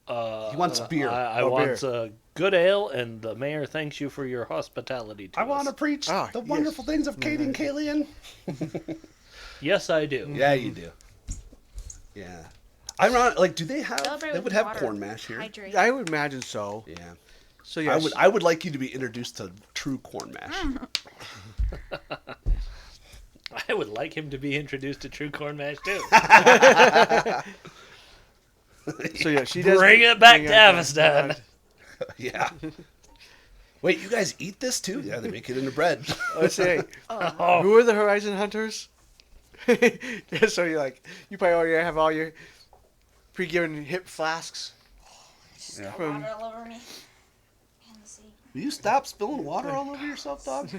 He wants beer. I Oh, want beer. a good ale, and the mayor thanks you for your hospitality to I us. want to preach Ah, the yes. wonderful things of Katie and Kalian. Yes, I do. Yeah, you do. Yeah. Ironic, like, do they have? Celebrate They with would have water. corn mash here. Hydrate. I would imagine so. Yeah. So yeah, I would like you to be introduced to true corn mash. I would like him to be introduced to true corn mash too. So yeah, she does Bring it back bring to it Avestan. Yeah. Wait, you guys eat this too? Yeah, they make it into bread. Let's say, Oh, who are the Horizon Hunters? Yeah, so you probably already have all your pre-given hip flasks. Yeah. From, Water all over me. And the sea. Will you stop spilling water all over yourself, dog?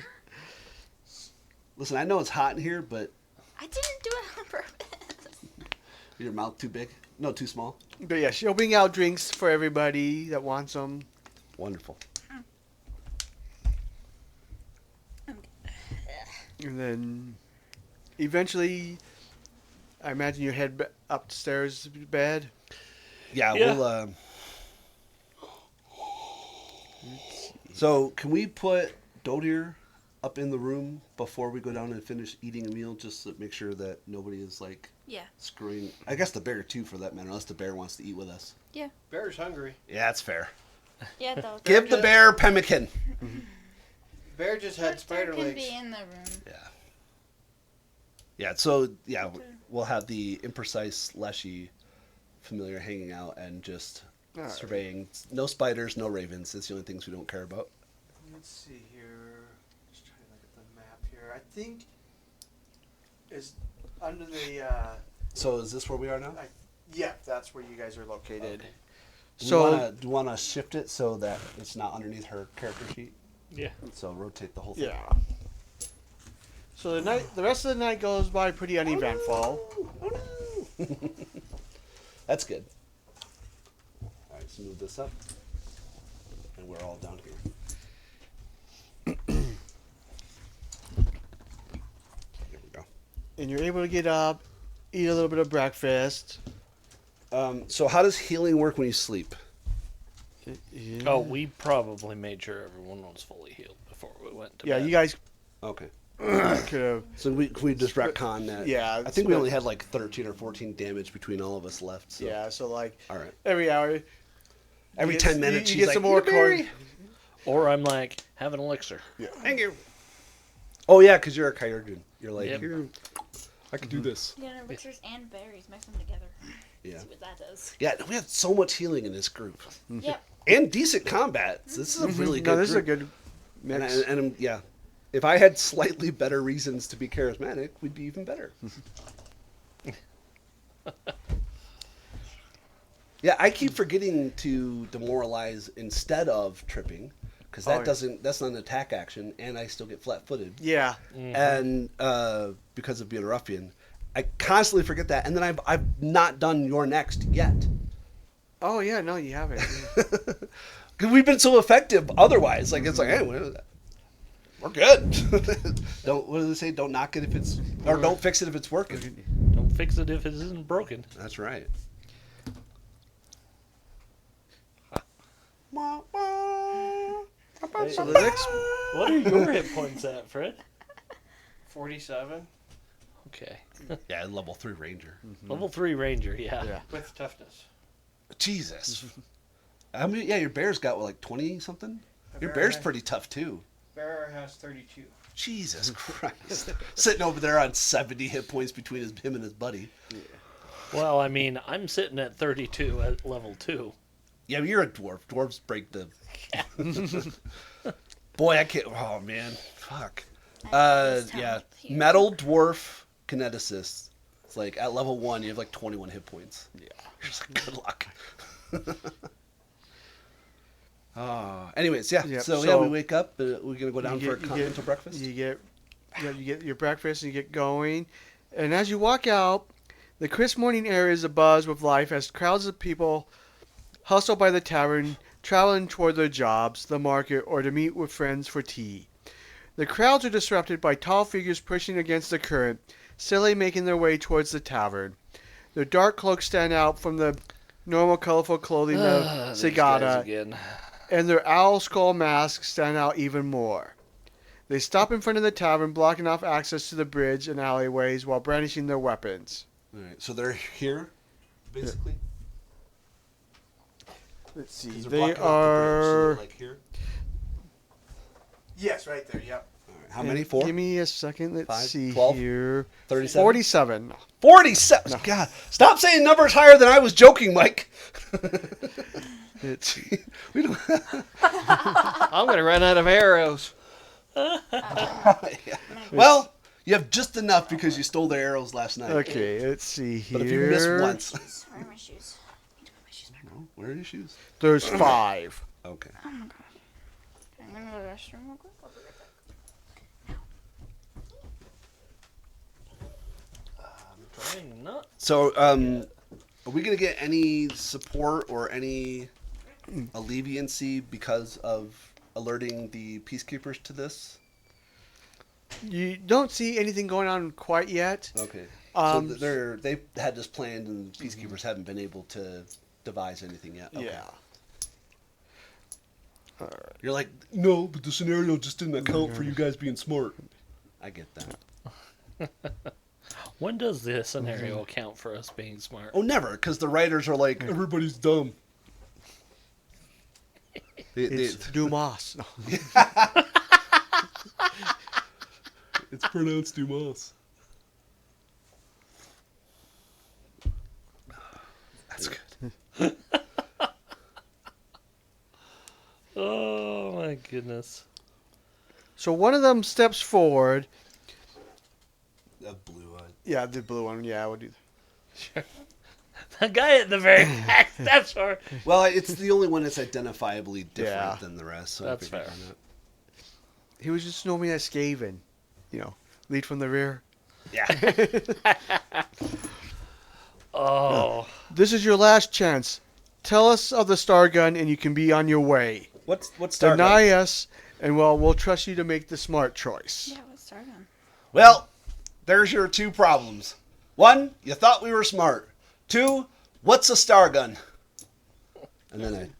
Listen, I know it's hot in here, but I didn't do it on purpose. your mouth too big? No, too small? but yeah, she'll bring out drinks for everybody that wants them. Wonderful. And then eventually, I imagine you head upstairs to bed. Yeah, Yeah. we'll. So, can we put Dodir up in the room before we go down and finish eating a meal, just to make sure that nobody is like Yeah. screwing? I guess the bear too, for that matter, unless the bear wants to eat with us. Bear's hungry. Yeah, that's fair. Yeah, though. Give the bear pemmican. Bear just had spider can legs. be in the room. Yeah. Yeah. So yeah, we'll have the imprecise Leshy familiar hanging out and just Alright. surveying. No spiders, no ravens. It's the only things we don't care about. Let's see here. Just trying to look at the map here. I think is under the. So is this where we are now? Yeah, that's where you guys are located. Okay. So Do you want to shift it so that it's not underneath her character sheet? yeah. So rotate the whole thing. yeah. So the rest of the night goes by pretty uneventful. Oh no! That's good. All right, let's move this up, and we're all down here. Here we go. And you're able to get up, eat a little bit of breakfast. So how does healing work when you sleep? Yeah. Oh, we probably made sure everyone was fully healed before we went to Yeah, bed. you guys Okay. could have. So we just retcon that. Yeah, I think we spend- only had like 13 or 14 damage between all of us left. So. Yeah, so like All right. every hour, Every you 10 get- minutes, you she's get like, some more "Here, Barry." corn. Or I'm like, have an elixir. Thank you. Oh yeah, because you're a Kyurgen. You're like, Yep. here, I could do this. You know, elixirs and berries. Mix them together. Yeah. See what that does. Yeah, we had so much healing in this group. Yep. And decent combat. So this is a really good No, this group. is a good mix. And yeah, if I had slightly better reasons to be charismatic, we'd be even better. Yeah, I keep forgetting to demoralize instead of tripping, because that Oh, yeah. that's not an attack action, and I still get flat-footed. Yeah, And because of being a ruffian, I constantly forget that, and then I've not done your next yet. oh yeah, no, you haven't. Because we've been so effective otherwise. Like, it's like, hey, we're good. What do they say? Don't knock it if it's, or don't fix it if it's working. Don't fix it if it isn't broken. That's right. So the next, What are your hit points at, Fred? 47 Okay. Yeah, level 3 ranger. Level 3 ranger, yeah. yeah. with toughness. Jesus. I mean, yeah, your bear's got what, like 20 something. Your bear's pretty tough too. Bear has 32. Jesus Christ. Sitting over there on 70 hit points between him and his buddy. Well, I mean, I'm sitting at 32 at level 2. Yeah, but you're a dwarf. Dwarves break the. Boy, I can't. Oh man, fuck. Yeah, metal dwarf kineticist. It's like at level 1, you have like 21 hit points. Yeah, you're just like, good luck. Anyways, yeah. Yep, So, so we wake up. We're gonna go down for a continental breakfast. You get your breakfast and you get going, and as you walk out, the crisp morning air is abuzz with life as crowds of people hustle by the tavern, traveling toward their jobs, the market, or to meet with friends for tea. The crowds are disrupted by tall figures pushing against the current, silly making their way towards the tavern. Their dark cloaks stand out from the normal colorful clothing of Segata, Again. and their owl skull masks stand out even more. They stop in front of the tavern, blocking off access to the bridge and alleyways while brandishing their weapons. All right, so they're here, basically. Let's see. 'Cause they're They blocking off the bridge, so are. they're, like here. Yes, right there. Yep. All right. How many? 4? Give me a second. Let's 5, see 12, here. 37. 47. 47. No. God, stop saying numbers higher than I was joking, Mike. Let's see. We don't. I'm gonna run out of arrows. Yeah. Well, you have just enough because you stole their arrows last night. Okay, let's see here. But if you miss once, Where are my shoes? I need to put my shoes back on. oh, where are your shoes? There's 5. Okay. Oh my god. I'm gonna go to the restroom real quick. I'll be right back. Trying not. So, are we gonna get any support or any alleviancy because of alerting the peacekeepers to this? You don't see anything going on quite yet. Okay. Um, So they've had this planned, and the peacekeepers haven't been able to devise anything yet. Okay. Yeah. You're like, no, but the scenario just didn't account for you guys being smart. I get that. When does this scenario account for us being smart? Oh, never, because the writers are like, everybody's dumb. It's Dumas. No. It's pronounced Dumas. That's good. Oh my goodness. So one of them steps forward. A blue one. Yeah, the blue one. Yeah, I would do. The guy at the very back, that's for. Well, it's the only one that's identifiably different Yeah. than the rest. So That's I figured fair. why not. He was just known me as Skaven. Lead from the rear. Yeah. Oh. This is your last chance. Tell us of the Star Gun, and you can be on your way. What's Star Gun? Deny us, and we'll trust you to make the smart choice. Yeah, let's start on. Well, there's your 2 problems. 1, you thought we were smart. 2, what's a Star Gun? And then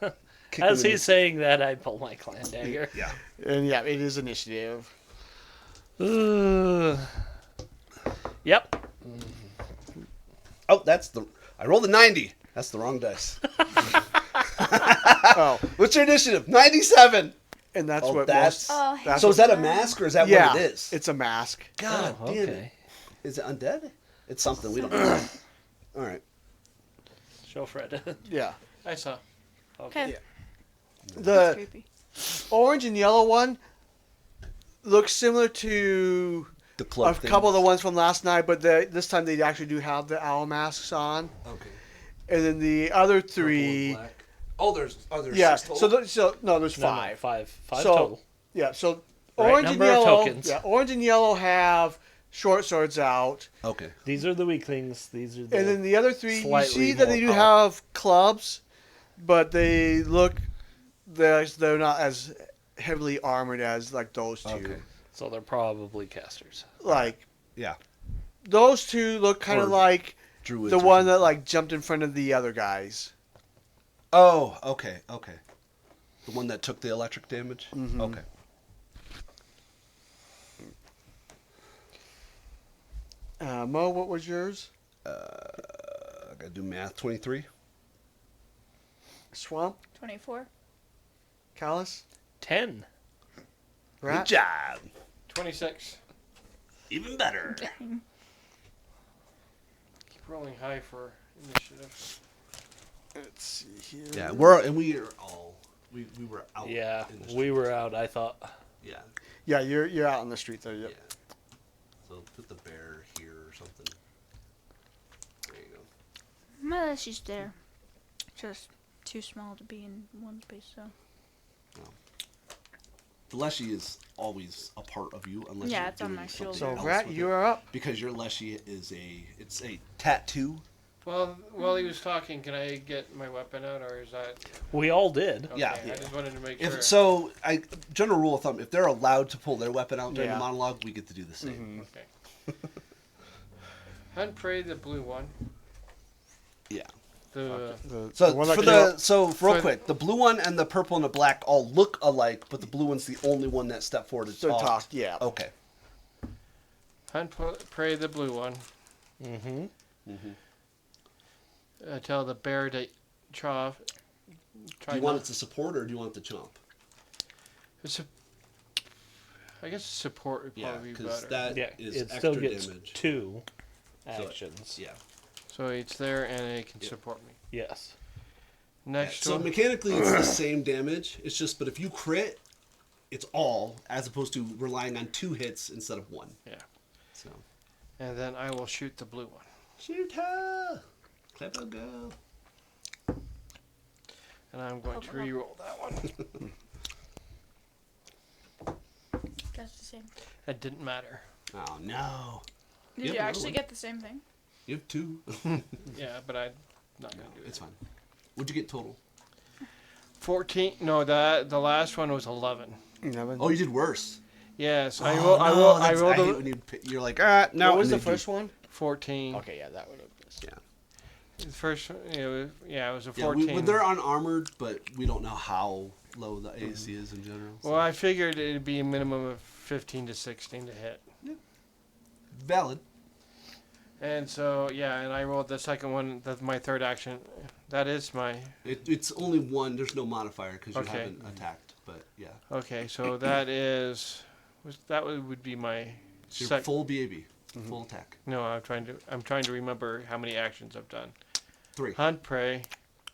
I kick As him in he's saying that, I pull my clan dagger. Yeah. And yeah, it is initiative. Yep. Oh, I rolled a 90. That's the wrong dice. Oh, What's your initiative? 97. and that's Oh, what that's- most. Oh, That's So what, is that a mask or is that yeah, what it is? it's a mask. God Oh, damn it. okay. Is it undead? It's something. We don't know. All right. Show Fred. Yeah. I saw. okay. The That's creepy. orange and yellow one looks similar to The a club thing. couple of the ones from last night, but this time they actually do have the owl masks on. Okay. And then the other 3. Oh, there's Yeah. 6 total? No, there's No, 5. Five So- total. Yeah. So Right orange and number of yellow. tokens. Yeah. Orange and yellow have short swords out, Okay. These are the weaklings. These are the. and then the other 3, you Slightly see that they do more have clubs, but they look they're not as heavily armored as like those 2. Okay. So they're probably casters. Like Yeah. those 2 look kind of Or like Druids. the or one something. that like jumped in front of the other guys. Oh, okay. The one that took the electric damage? Mhm. Okay. Mo, what was yours? I gotta do math. 23. Swamp? 24. Callus? 10. Rat? Good job. 26. Even better. Dang. Keep rolling high for initiative. Let's see here. Yeah, we are all we were out. Yeah, in the we street. were out. I thought. Yeah. Yeah, you're out on the street there. Yep. Yeah. So put the bear here or something. There you go. My Leslie's there. Just too small to be in one space, so. The Leshy is always a part of you unless Yeah, you're it's on doing my something shoulder. So else Rat, with you it. are up. Because your Leshy is it's a tattoo. Well, while he was talking, can I get my weapon out, or is that... We all did. Okay, Yeah. I just wanted to make sure. If so, general rule of thumb: if they're allowed to pull their weapon out during Yeah. the monologue, we get to do the same. Okay. Hunt Prey, the blue one. Yeah. The So one that for came up- real For- quick, the blue one and the purple and the black all look alike, but the blue one's the only one that stepped forward to So talk. talk, yeah. Okay. Hunt Prey, the blue one. Mm-hmm. Tell the bear to try. Do you want it to support or do you want it to chomp? I guess support would Yeah, probably be because better. that Yeah, is it extra still gets damage. 2 So- actions. Yeah. So it's there and it can Yeah. support me. Yes. Next So one. mechanically, it's the same damage. It's just, but if you crit, it's all as opposed to relying on 2 hits instead of 1. Yeah. So And then I will shoot the blue one. shoot her, clever girl. And I'm going to re-roll that one. That's the same. That didn't matter. Oh no! Did Yep, you another actually one. get the same thing? You have 2. Yeah, but I'm not going to do it. It's fine. What'd you get total? 14. No, the last one was 11. 11. Oh, you did worse. Yes, I Oh, rolled. I no, rolled. I that's- rolled hate a when you're like, ah, no. What was and the they do- first one? 14. Okay, yeah, that would have missed. Yeah. The first, it was a Yeah, 14. they're unarmored, but we don't know how low the AC is in general. So. Well, I figured it'd be a minimum of 15 to 16 to hit. Valid. And so, yeah, and I rolled the second one. That's my third action. That is my... It's only 1. There's no modifier because you Okay. haven't attacked. But yeah, Okay, so that is... would be my... so you're full BAB, full attack. No, I'm trying to remember how many actions I've done. 3. Hunt, prey,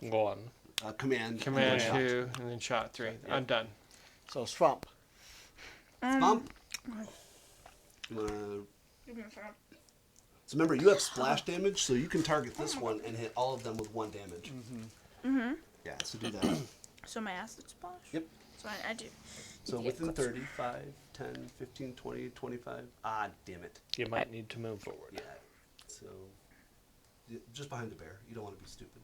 1. Command. command and then 2, and then shot 3. Yeah. I'm done. So Swamp. shot. Bump. You wanna... So remember, you have splash damage, so you can target this one and hit all of them with 1 damage. Mm-hmm. Yeah, so do that. So my acid splash? Yep. So I do. So Get within closer. 30, 5, 10, 15, 20, 25. Ah, damn it. You might need to move forward. Yeah. So, just behind the bear. You don't want to be stupid.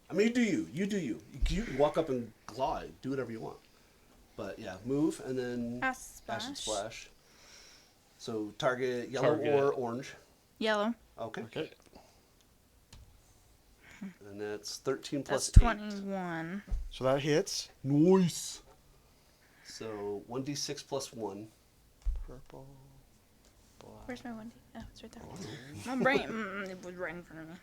I mean, you do you. You do you. You can walk up and claw it. Do whatever you want. But yeah, move and then Acid splash. acid splash. So target yellow Target. or orange. Yellow. Okay. Okay. And that's 13 plus That's 8. 21. So that hits. Nice. So 1d6 plus 1. Purple. Black. Where's my 1D? Oh, it's right there. My brain. It was right in front of me.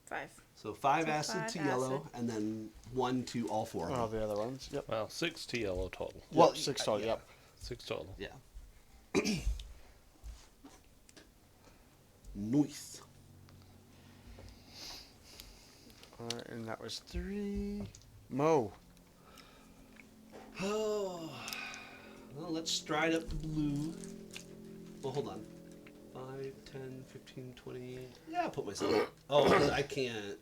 5. So 5 So acid 5 to yellow, acid. and then 1 to all 4 of Oh, them. the other ones. Yep. Well, 6 to yellow total. Well, Yep, 6 total. yeah. Yep. 6 total. Yeah. Nice. Alright, and that was 3. Mo. Oh. Well, let's stride up the blue. Well, hold on. 5, 10, 15, 20. Yeah, I'll put myself. Oh, I can't.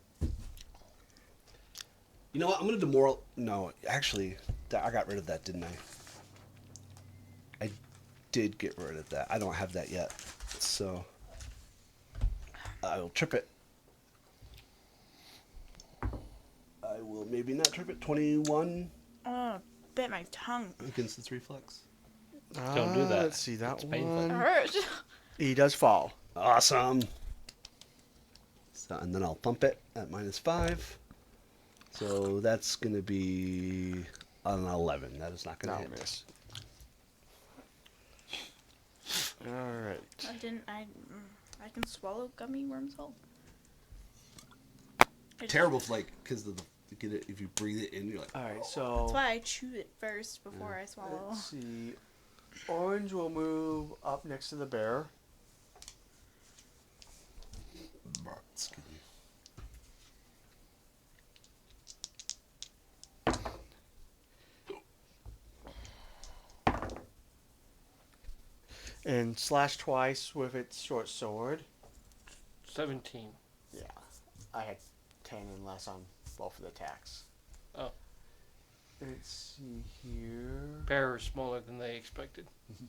You know what? I'm going to demoral. No, actually, I got rid of that, didn't I? I did get rid of that. I don't have that yet. So I will trip it. I will maybe not trip it. 21 Oh, bit my tongue. against its reflex. Don't do that. Let's see that It's one. painful. It hurt. He does fall. Awesome. So, and then I'll thump it at -5. So that's going to be an 11. That is not going to Not hit. miss. All right. I can swallow gummy worms whole. Terrible, because of if you breathe it in, you're like, All right. That's So why I chew it first before I swallow. let's see. Orange will move up next to the bear. excuse me. And slash twice with its short sword. 17. Yeah, I had 10 and less on both of the attacks. Oh. Let's see here. Bear is smaller than they expected. And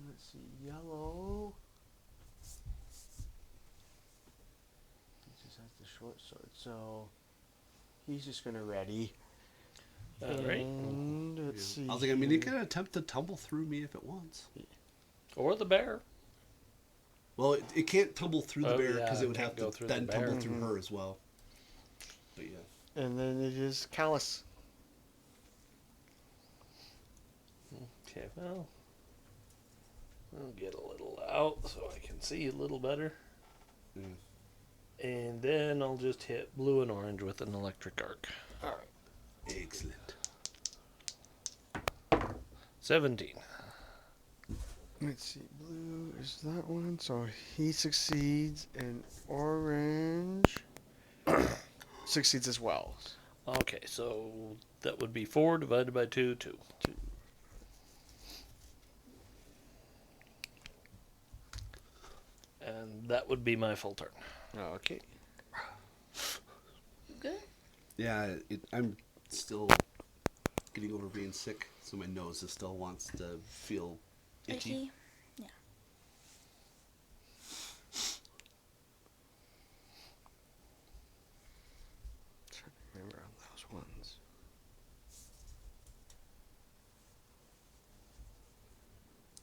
let's see, yellow. He just has the short sword, so he's just gonna ready. All right. And let's see. I was like, it here. can attempt to tumble through me if it wants. Or the bear. Well, it can't tumble through the Oh, bear yeah, because it it would can't have go to through the then bear. tumble through her as well. But yeah. And then it is Callus. Okay, well, I'll get a little out so I can see a little better. Mm. And then I'll just hit blue and orange with an electric arc. All right. Excellent. 17. Let's see, blue is that one, so he succeeds, and orange succeeds as well. Okay, so that would be 4 divided by 2, 2. And that would be my full turn. Okay. Good. Yeah, I'm still getting over being sick, so my nose still wants to feel itchy. Itchy. Yeah. Trying to remember on those ones.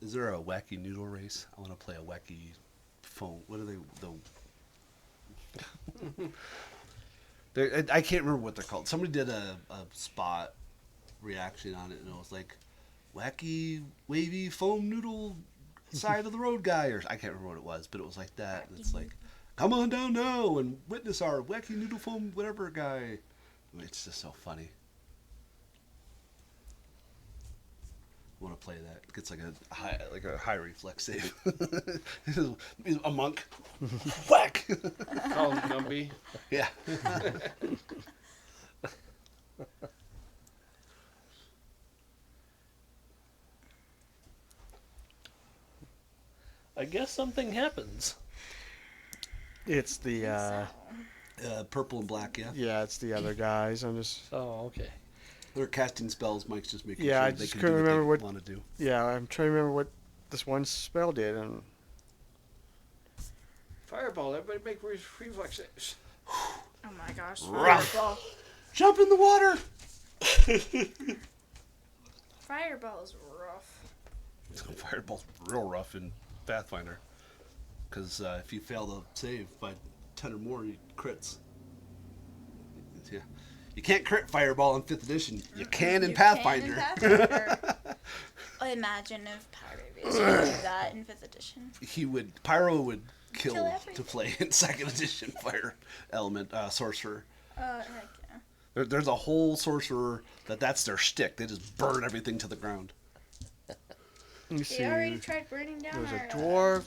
Is there a wacky noodle race? I want to play a wacky phone. What are they? I can't remember what they're called. Somebody did a spot reaction on it, and it was like wacky wavy foam noodle side of the road guy, or I can't remember what it was, but it was like that. And it's like, come on down now and witness our wacky noodle foam whatever guy. I mean, it's just so funny. I want to play that. It's like a high reflex save. He's a monk. Whack. Call him Gumby. Yeah. I guess something happens. It's the Purple and black. Yeah. yeah, it's the other guys. I'm just Oh, okay. They're casting spells. Mike's just making Yeah, sure I they just can couldn't do remember what what- they want to do. yeah. I'm trying to remember what this one spell did, and Fireball. Everybody make reflex saves. Oh my gosh. Rough. Fireball. Jump in the water. Fireball is rough. Fireball's real rough in Pathfinder, because if you fail to save by 10 or more, you crits. Yeah, you can't crit Fireball in 5th edition. You can in You Pathfinder. can in Pathfinder. Imagine if Pyro could do that in 5th edition. Pyro would kill Kill everything. to play in 2nd edition Fire Element sorcerer. Heck yeah. There's a whole sorcerer that's their shtick. They just burn everything to the ground. let me see. They already tried burning down There's our a dwarf,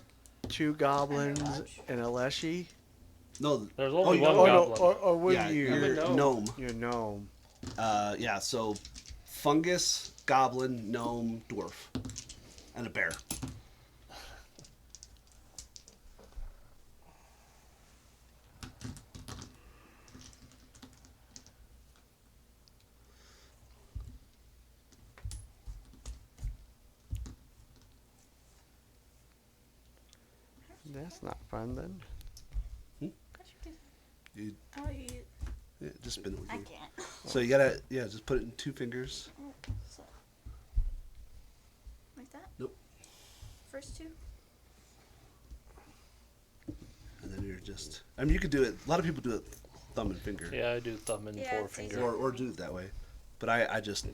2 goblins, Underwatch. and a leshy. No, There's only you one know- goblin. Or what yeah, you? I'm a your gnome. gnome. Your gnome. Yeah, so fungus, goblin, gnome, dwarf, and a bear. That's not fun then. You, Oh, you. yeah, just spin it with I you. can't. So you gotta, just put it in 2 fingers. Oh, so. Like that? Nope. First 2? And then you're just, I mean, you could do it, a lot of people do it thumb and finger. Yeah, I do thumb and Yeah, it's forefinger. easy. Or do it that way. But I just,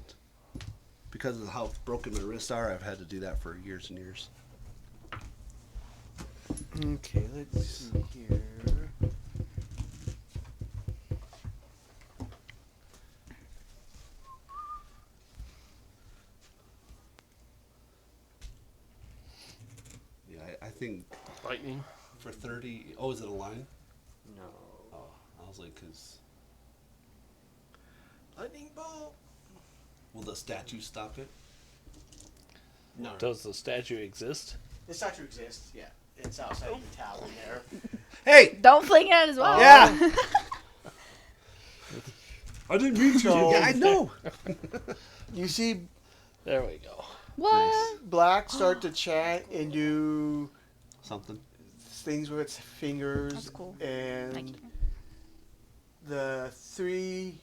because of how broken my wrists are, I've had to do that for years and years. Okay, let's see here. Yeah, I think Lightning. for 30. Oh, is it a line? No. Oh, I was like, because Lightning bolt. will the statue stop it? No. Does the statue exist? The statue exists. Yeah, it's outside the tavern there. Hey! Don't fling it as well. Yeah! I didn't mean to. So- Yeah, I know. You see There we go. What? Black start to chat and do Something. things with its fingers. That's cool. And Thank you. the three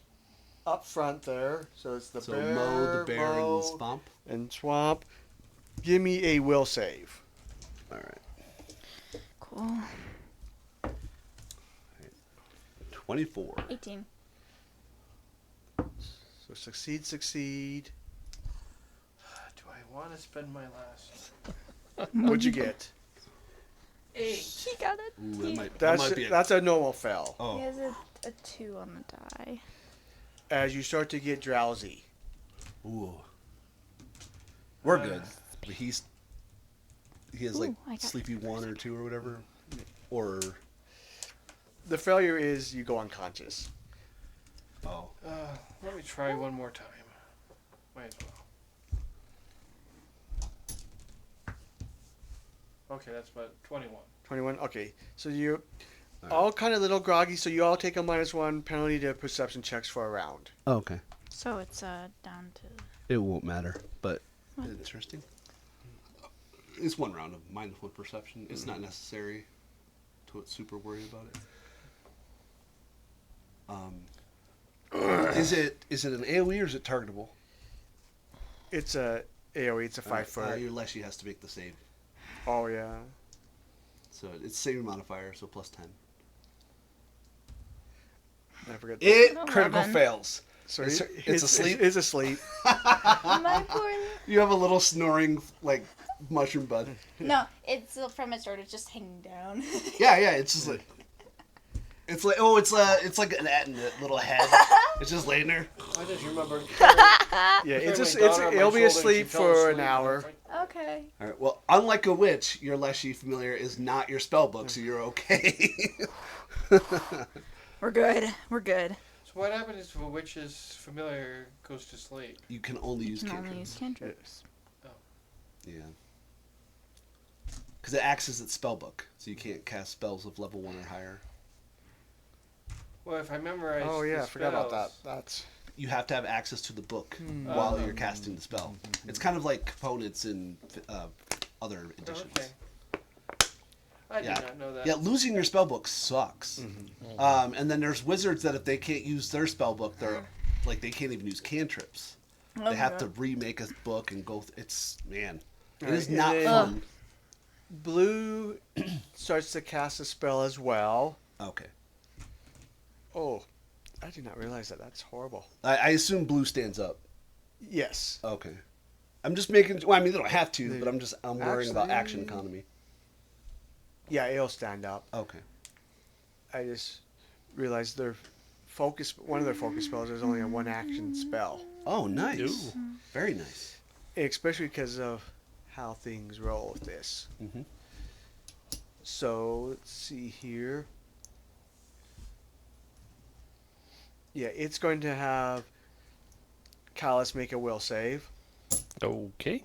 up front there. So it's the So bear, Mo, the bear, Mo, and Swamp. and Swamp. Give me a will save. All right. Cool. 24. 18. So succeed. Do I want to spend my last? What'd you get? 8. He got it. Ooh, that might That's be that's a normal fail. He Oh. has a 2 on the die. As you start to get drowsy. Ooh. We're good. But he has like Ooh, I got sleepy 1 or 2 or whatever. Or The failure is you go unconscious. oh. Let me try one more time. Might as well. Okay, that's about 21. 21. Okay, so you're All all kind of little groggy. So you all take a -1 penalty to perception checks for a round. Oh, okay. So it's down to. It won't matter, but What? interesting. It's 1 round of -1 perception. It's not necessary to super worry about it. Is it an AOE or is it targetable? It's a AOE. It's a 5-foot. Your Leshy has to make the save. Oh yeah. So it's saving modifier, so +10. I forget. It 11. critical fails. So it's asleep? It's asleep. My poor. You have a little snoring like mushroom bud. No, it's from its start. It's just hanging down. Yeah, it's just like it's like an little head. It's just laying there. I just remember. Yeah, it'll be asleep for an hour. Okay. All right. Well, unlike a witch, your Leshy familiar is not your spell book, so you're okay. We're good. We're good. So what happens if a witch's familiar goes to sleep? You can only use You can cantrips. only use cantrips. Yeah. Because it acts as its spell book, so you can't cast spells of level 1 or higher. Well, if I memorize. Oh yeah, the I forgot about that. spells- That's You have to have access to the book Hmm. while Oh. you're casting the spell. It's kind of like components in other editions. Okay. I Yeah. did not know that. Yeah, losing your spell book sucks. Mm-hmm. And then there's wizards that if they can't use their spell book, they're like they can't even use cantrips. They have to remake a book and go. It's man, it Alright, is and not then- fun. Blue starts to cast a spell as well. Okay, Oh, I did not realize that. That's horrible. I assume blue stands up. Yes. Okay, I'm just making. Well, I mean they don't have to, but I'm worrying about action Actually- economy. Yeah, it'll stand up. Okay, I just realized one of their focus spells is only a 1-action spell. oh nice, Ooh. very nice. Especially because of how things roll with this. Mhm. So, let's see here. Yeah, it's going to have Callus make a will save. Okay.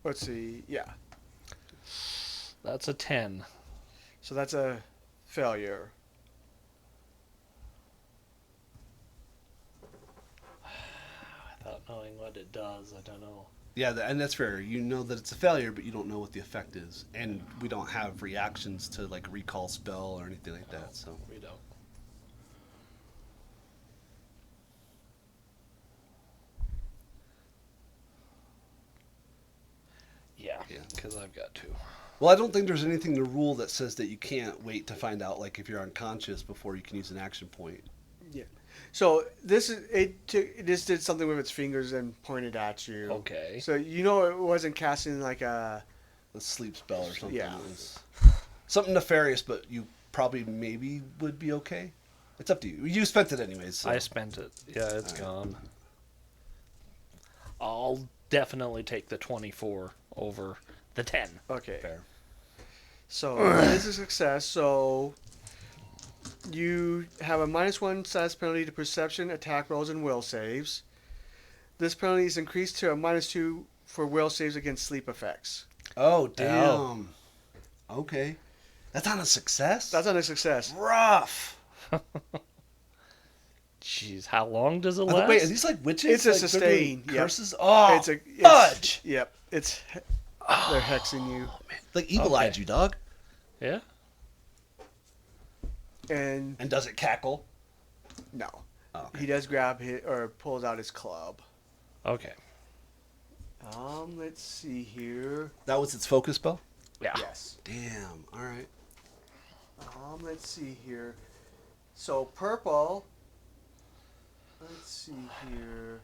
Let's see. Yeah. That's a 10. So that's a failure. Without knowing what it does, I don't know. Yeah, and that's fair. You know that it's a failure, but you don't know what the effect is, and we don't have reactions to like recall spell or anything like that. So We don't. Yeah, Yeah. because I've got 2. Well, I don't think there's anything in the rule that says that you can't wait to find out, like, if you're unconscious before you can use an action point. So this did something with its fingers and pointed at you. Okay. So it wasn't casting like a sleep spell or something. Yeah. It was something nefarious, but you probably maybe would be okay. It's up to you. You spent it anyways. So. I spent it. Yeah, it's gone. I'll definitely take the 24 over the 10. Okay. Fair. So this is a success. So you have a -1 status penalty to perception, attack rolls, and will saves. This penalty is increased to a -2 for will saves against sleep effects. Oh, damn. Okay. That's not a success? That's not a success. rough. Jeez, how long does it Are last? wait, are these like witches? It's a Like, they're sustain, doing yep. Curses? Oh, It's fudge! Yep. They're hexing you. Like eagle-eyed Okay. you, dog. Yeah. And And does it cackle? no. Oh, okay. He does grab or pulls out his club. Okay. Let's see here. That was its focus spell? Yeah. Yes. Damn. All right. Let's see here. So purple. Let's see here.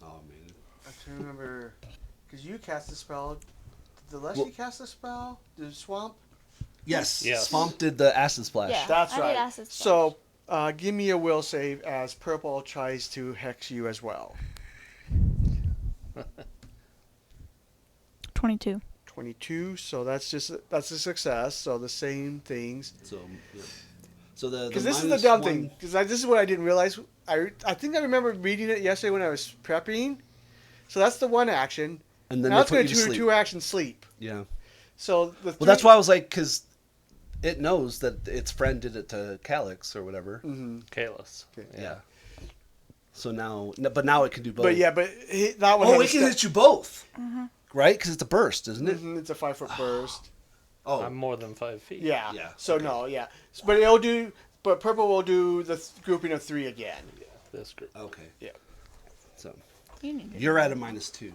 Oh, man. I can't remember. Because you cast the spell. Did Leslie cast the spell? Did Swamp? Yes. Yes. Swamp did the acid splash. Yeah. That's I did right. acid So give me a will save as purple tries to hex you as well. 22. 22. So that's a success. So the same things. So, yeah. So the Because this is the dumb thing. Because this is what I didn't realize. I think I remember reading it yesterday when I was prepping. So that's the one action. And then Now they it's put going you to to do sleep. two action sleep. Yeah. So the Well, that's why I was like, because it knows that its friend did it to Calyx or whatever. Mm-hmm. Kalis. Yeah. So now, but now it can do both. But yeah, that one. Oh, had it a can step- hit you both. Right? Because it's a burst, isn't it? Mhm, it's a 5-foot burst. Oh. I'm more than 5 feet. Yeah. Yeah, So okay. no, yeah. But it'll do. But purple will do the grouping of 3 again. This group. Okay. Yeah. So You need to you're at a -2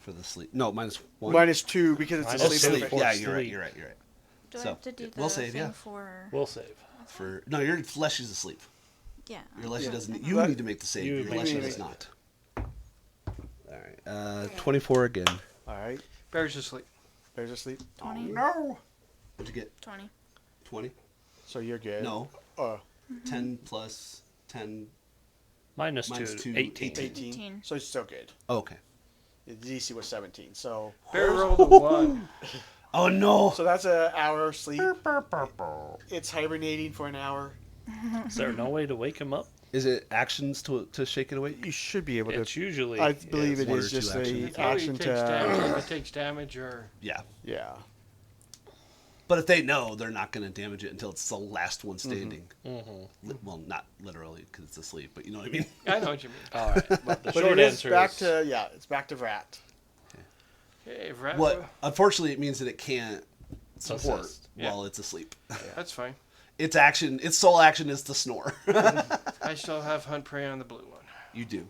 for the sleep. No, -1. -2 because it's Minus a Oh, sleep sleep. effect. Yeah, Sleep. you're right. You're right. You're right. Do So, I have to do the we'll save, thing yeah. for... We'll save. For no, your Leshy's asleep. Yeah. Your Leshy Yeah. doesn't. You But- need to make the save. You Your make Leshy the does save. not. All right. 24 again. All right. Bear's asleep. There's a sleep. 20. No. What'd you get? 20. 20? So you're good. No. Oh, 10 plus 10. Minus Minus 2, two, 18. 18. 18. So it's still good. Oh, okay. The DC was 17. So Bear rolled a 1. Oh no. so that's an hour of sleep. It's hibernating for an hour. Is there no way to wake him up? Is it actions to shake it away? You should be able to. It's usually. I believe it one is or two just actions. a Probably action takes damage. to. If it takes damage or Yeah. Yeah. But if they know, they're not going to damage it until it's the last one standing. Mm-hmm. Well, not literally because it's asleep, but you know what I mean. I know what you mean. All right. But the But short it is answer back is to it's back to Vrat. Hey, Vrat, What? Unfortunately, it means that it can't support Assist. Yeah. while it's asleep. That's fine. Its action, its sole action is to snore. I still have hunt prey on the blue one, You do.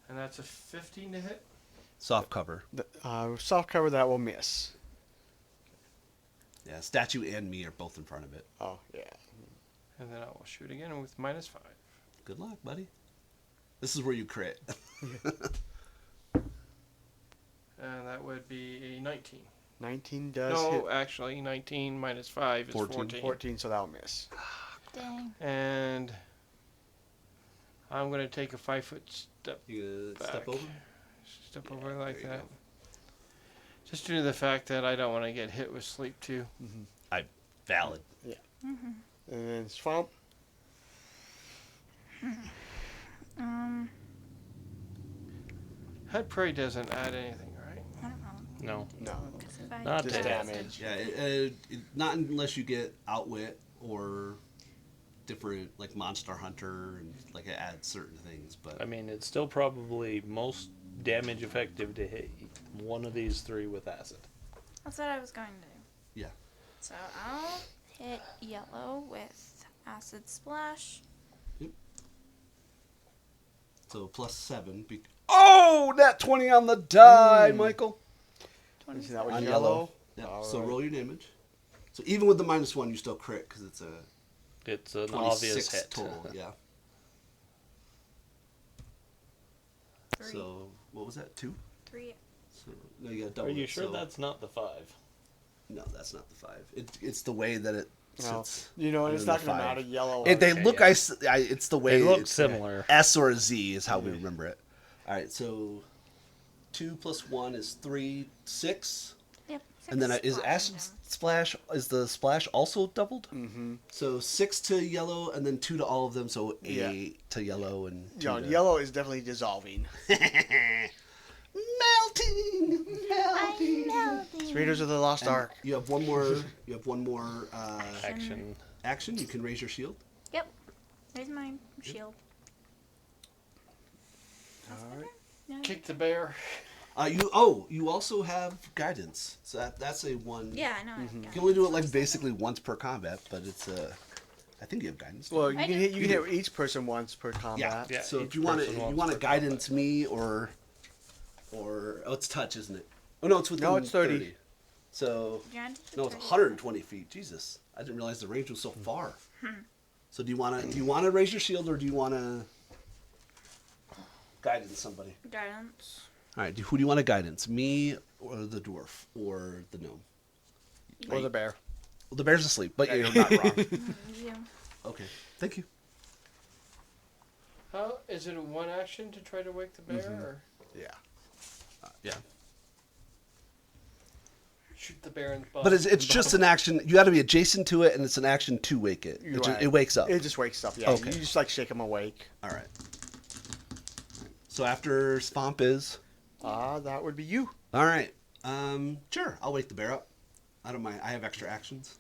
and that's a 15 to hit. Soft cover. Soft cover that will miss. Yeah, statue and me are both in front of it. Oh yeah. And then I will shoot again with -5. Good luck, buddy. This is where you crit. And that would be a 19. 19 does No, hit actually, 19 minus 5 is 14. 14. 14, so that'll miss. Dang. And I'm going to take a 5-foot step You back. step over. Step over like there you that. go. Just due to the fact that I don't want to get hit with sleep, too. Valid. And then Swamp. Hunt prey doesn't add anything, right? I don't know. no. No. 'Cause if I Not Just cast damage. damage. Yeah, not unless you get outwit or different like monster hunter and like it adds certain things. But I mean, it's still probably most damage effective to hit one of these 3 with acid. That's what I was going to do. Yeah. So I'll hit yellow with acid splash. so +7. Oh, nat 20 on the die, Michael. Let's see, that was On yellow. yellow. Yep. All So right. roll your damage. So even with the -1, you still crit because it's a It's an 26 obvious hit. total. Yeah. 3. So what was that? 2? 3. So no, you got double. Are you it, sure so- that's not the 5? No, that's not the 5. It's the way that it No. sits. You know, and other it's than not the going to 5. matter yellow. They Okay, look. yeah. It's the way They look it's similar. S or a Z is how we remember it. All right, so 2 + 1 is 3, 6, Yep. and then is splashing acid down. splash? Is the splash also doubled? Mm-hmm. So 6 to yellow, and then 2 to all of them. So 8 Yeah. to yellow and 2 No, to... yellow is definitely dissolving. melting. I'm melting. It's Raiders of the Lost And Ark. you have one more. You have one more Action. action. You can raise your shield. Yep. There's my shield. All right. No, Kick the bear. You also have guidance. So that's a 1. Yeah, I know. You can only do it like basically once per combat, but it's I think you have guidance. Well, you I can do. hit each person once per combat. Yeah. So if each you want to person wants want to per guidance me or it's touch, isn't it? Oh no, it's within No, it's 30. So You're on to no, it's 30. 120 feet. Jesus, I didn't realize the range was so far. So do you want to raise your shield or do you want to guidance somebody? Guidance. All right, who do you want to guidance? Me or the dwarf or the gnome? Or the bear. Well, the bear's asleep, but you're not wrong. You. Okay, thank you. How is it a 1 action to try to wake the bear, or Yeah. Yeah, shoot the bear in the butt? but it's just an action. You got to be adjacent to it, and it's an action to wake it. You're It, right. it wakes up. It just wakes up. Yeah. Okay. You just like shake them awake. All right. So after Svamp is That would be you. all right. Sure, I'll wake the bear up. I don't mind. I have extra actions.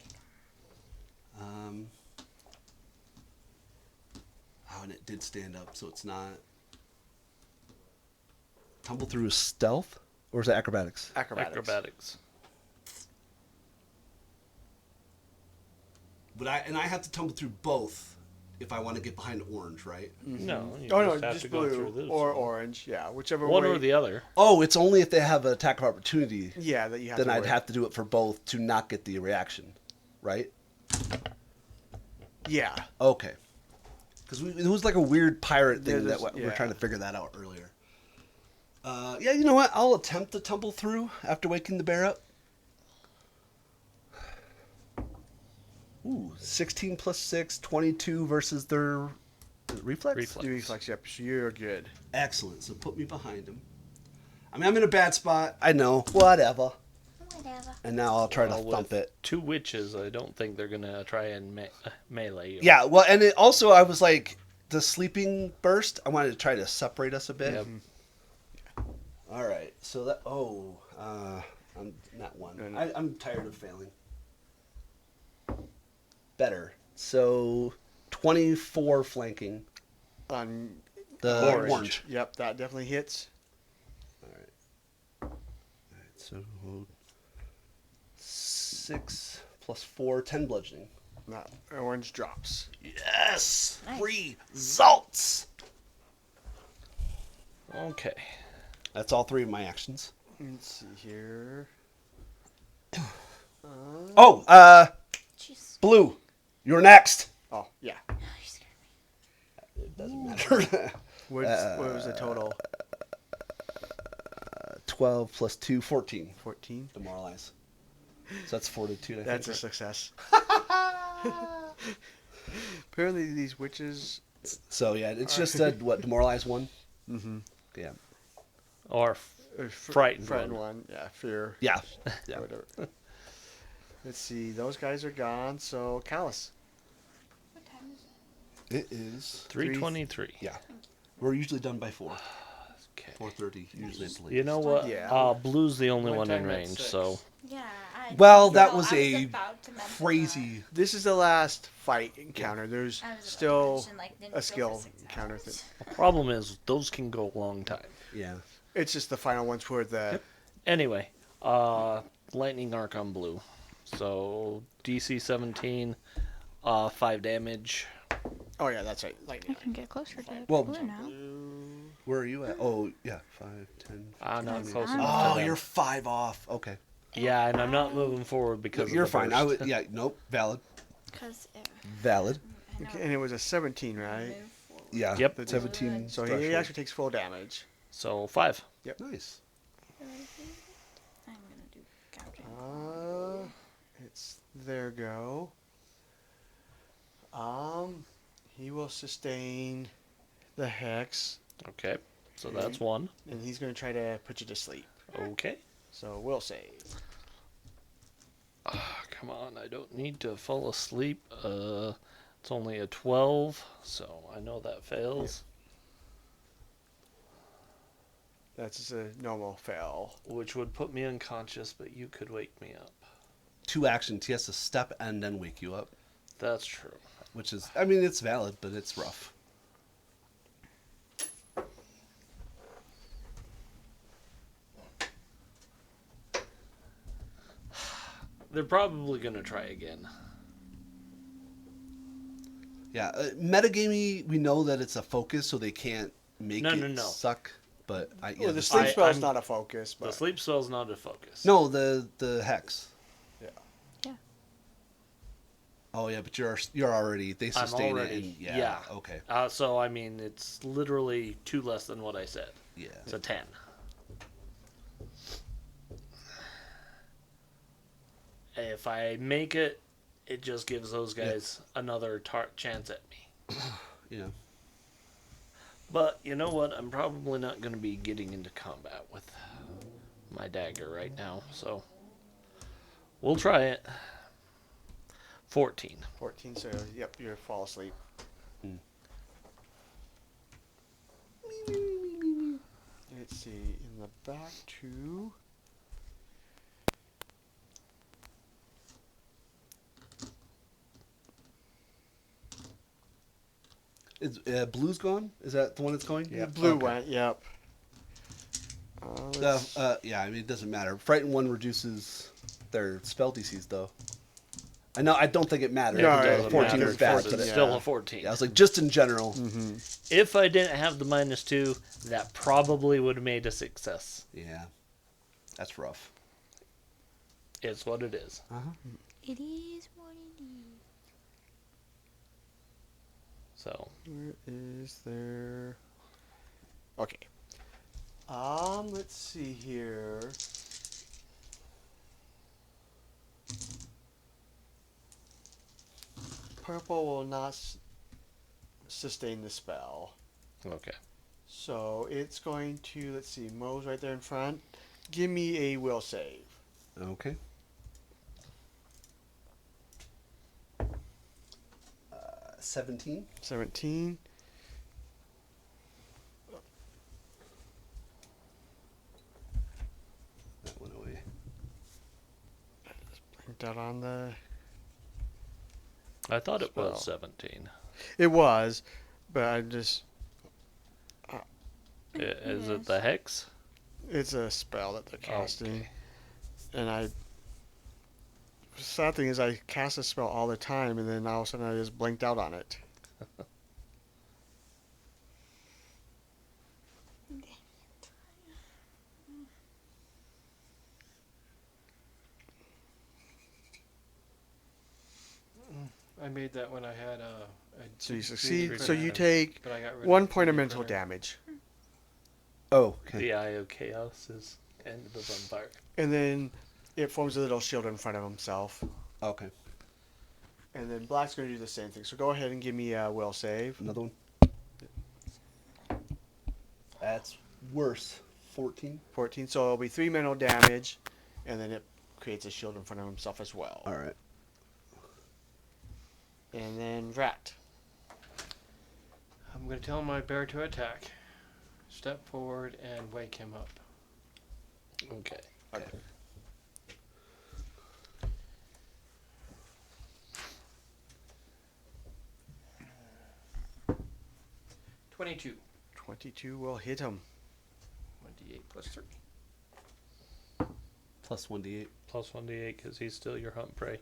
And it did stand up, so it's not. Tumble through is stealth, or is it acrobatics? Acrobatics. But I have to tumble through both if I want to get behind orange, right? No. You Oh no, have just to go through blue this or one. orange. Yeah, whichever One way. or the other. Oh, it's only if they have an attack of opportunity. Yeah, that you have. Then to I'd wait. have to do it for both to not get the reaction, right? Yeah. Okay. Because it was like a weird pirate thing that there's- we were yeah. trying to figure that out earlier. Yeah, you know what? I'll attempt to tumble through after waking the bear up. Ooh, 16 plus 6, 22 versus their reflex? Reflex. You reflex. Yep. So you're good. Excellent. So put me behind him. I mean, I'm in a bad spot. I know. Whatever. Whatever. And now I'll try to Well, thump with it. 2 witches, I don't think they're gonna try and melee you. Yeah, well, and it also, I was like, the sleeping burst, I wanted to try to separate us a bit. Yep. All right, so that, I'm not one. No, no. I'm tired of failing. Better. So, 24 flanking. On The Orange. orange. Yep, that definitely hits. All right, so 6 plus 4, 10 bludgeoning. That orange drops. Yes! Nice. Results! Okay. That's all 3 of my actions. Let's see here. Jeez. Blue, you're next. Oh yeah. Oh, you scared me. It doesn't matter. What was the total? 12 plus 2, 14. 14. Demoralize. So that's fortitude, I That's a think. success. Apparently, these witches. So yeah, it's just a, what, demoralize 1? Mm-hmm. Yeah. Or frightened one. Yeah, fear. Yeah. Yeah. Whatever. Let's see. Those guys are gone. So Callus. What time is it? It is. 323. Yeah. We're usually done by 4. Okay. 4:30 usually at the You know what? Yeah. Blue's the only One one in time at range, 6. so Yeah. Well, that No, was I a about to mention crazy. This is the last fight encounter. There's that. I was about to still mention, like, didn't a go skill for 6 encounter hours. thing. problem is those can go a long time. Yeah. It's just the final ones for the. Anyway, lightning arc on blue. So DC 17, 5 damage. Oh yeah, that's right. I Lightning. can get closer to Well, blue now. Blue. Where are you at? Oh, yeah. 5, 10, I'm not 15, close 20. enough to Oh, them. you're 5 off. Okay. Yeah, and I'm not moving forward because You're of the fine. burst. Nope. Valid. Because Valid. I know. Okay, and it was a 17, right? Move forward. Yeah. Yep. 17. So he threshold. actually takes full damage. So 5. Nice. I'm gonna do gouging. It's their go. He will sustain the hex, Okay. So that's 1. and he's going to try to put you to sleep. Okay. So we'll save. Come on, I don't need to fall asleep. It's only a 12, so I know that fails. That's just a normal fail. Which would put me unconscious, but you could wake me up. 2 actions. He has to step and then wake you up. That's true. Which is, I mean, it's valid, but it's rough. They're probably going to try again. Yeah, metagamey, we know that it's a focus, so they can't make No, it no, no. suck. But yeah, Well, the sleep I- spell is I'm- not a focus, The but sleep spell's not a focus. no, the hex. Yeah. Yeah. Oh yeah, but you're already they sustain already- it. And, yeah. Okay. So, I mean, it's literally 2 less than what I said. Yeah. It's a 10. If I make it, it just gives those guys another chance at me. Yeah. But you know what? I'm probably not going to be getting into combat with my dagger right now, so we'll try it. 14. 14, so yep, you fall asleep. Let's see, in the back 2. Is blue's gone? Is that the one that's going? Yeah, blue Okay. went, yep. Let's- Yeah, I mean it doesn't matter. Frighten 1 reduces their spell DCs though. I know. I don't think it matters. No, The it doesn't 14 matter. is bad. 14, But It's it, still yeah. a 14. yeah, I was like just in general. If I didn't have the -2, that probably would have made a success. Yeah, that's rough. It's what it is. It is what it is. So, Where is there? Okay. Let's see here. Purple will not sustain the spell. okay. So it's going to, let's see, Mo's right there in front. Give me a will save. Okay. 17. 17. That went away. Put that on the. I thought it was Spell. 17. It was, but I just. Is it the hex? It's a spell that they're casting. Okay. And I. The sad thing is, I cast a spell all the time, and then all of a sudden I just blinked out on it. I made that when I had a So you D3 succeed. crit So you attack, take but I got rid 1 of point of the mental critter. damage. Oh, okay. The Eye of Chaos is end of the vampire. And then it forms a little shield in front of himself. Okay. And then Black's going to do the same thing. So go ahead and give me a will save. Another one. That's worse. 14. 14. So it'll be 3 mental damage. And then it creates a shield in front of himself as well. All right. And then Rat. I'm going to tell my bear to attack. Step forward and wake him up. Okay. Okay. $22. 22 will hit him. 1d8 plus 3. Plus 1d8. Plus 1d8 because he's still your hunt prey.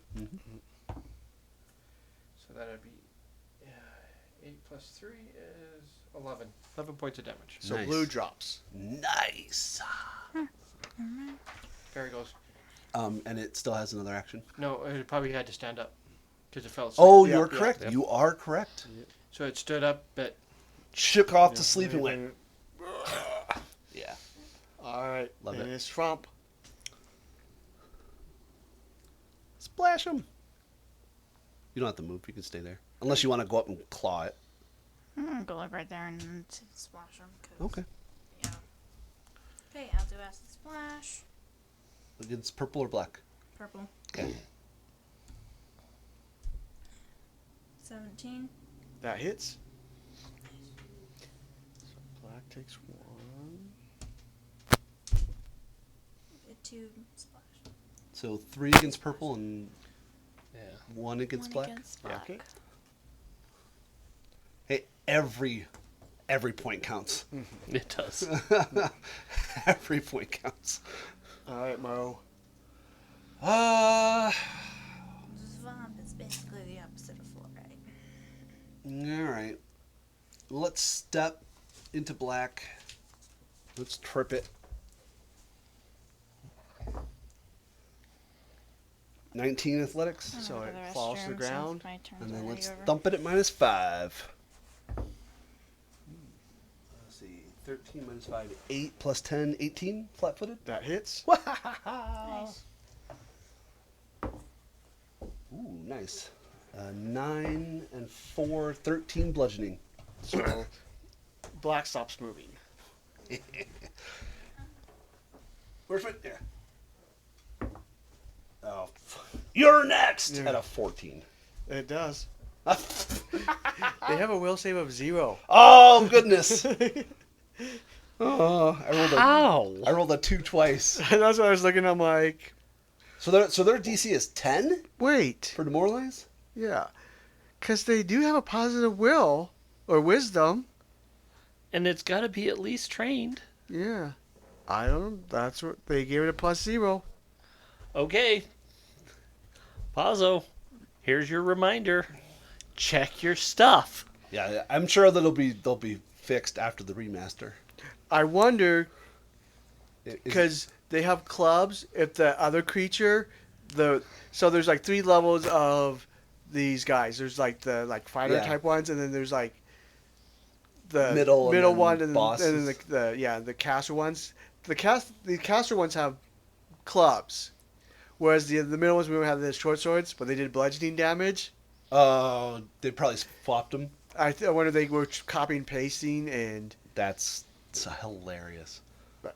So that'd be 8 plus 3 is 11. 11 points of damage. So Nice. blue drops. Nice. There he goes. And it still has another action. No, it probably had to stand up because it fell asleep. Oh, Yeah, you're yeah, correct. yep. You are correct. So it stood up, but Shook off to sleep and went. Yeah. All right. Love and it. it's Fromp. Splash him. You don't have to move. You can stay there. Unless you want to go up and claw it. I'm gonna go like right there and splash them. Okay. Yeah. Okay, I'll do acid splash. It's purple or black? Purple. Okay. 17. That hits. So black takes 1. Get 2 splash. So 3 against purple and Yeah. 1 against One black. against Yeah, black. okay. Hey, every point counts. It does. Every point counts. All right, Mo. Swamp is basically the opposite of fluoride. All right. Let's step into black. Let's trip it. 19 athletics. I'm So gonna it go the falls to the restroom ground, since my turn's And then already let's over. thump it at -5. Let's see. 13 minus 5. 8 plus 10. 18. Flat footed. That hits. Nice. Ooh, nice. 9 and 4. 13 bludgeoning. So black stops moving. Where's my. Yeah. Oh. You're next! Yeah. At a 14. It does. They have a will save of 0. Oh, goodness. Oh, How? I rolled a 2 twice. That's what I was looking. I'm like, So their DC is 10 wait, for demoralize? yeah, because they do have a positive will or wisdom. And it's got to be at least trained. Yeah, I don't. That's what they gave it a +0. Okay. Pazzo, here's your reminder. Check your stuff. Yeah, I'm sure that they'll be fixed after the remaster. I wonder Is- because they have clubs. If the other creature, so there's like 3 levels of these guys. There's like the fighter Yeah. type ones, and then there's like the Middle and then one, and then bosses. the caster ones. The caster ones have clubs, whereas the middle ones we don't have the short swords, but they did bludgeoning damage. They probably swapped them. I wonder if they were copying pasting and. That's hilarious. But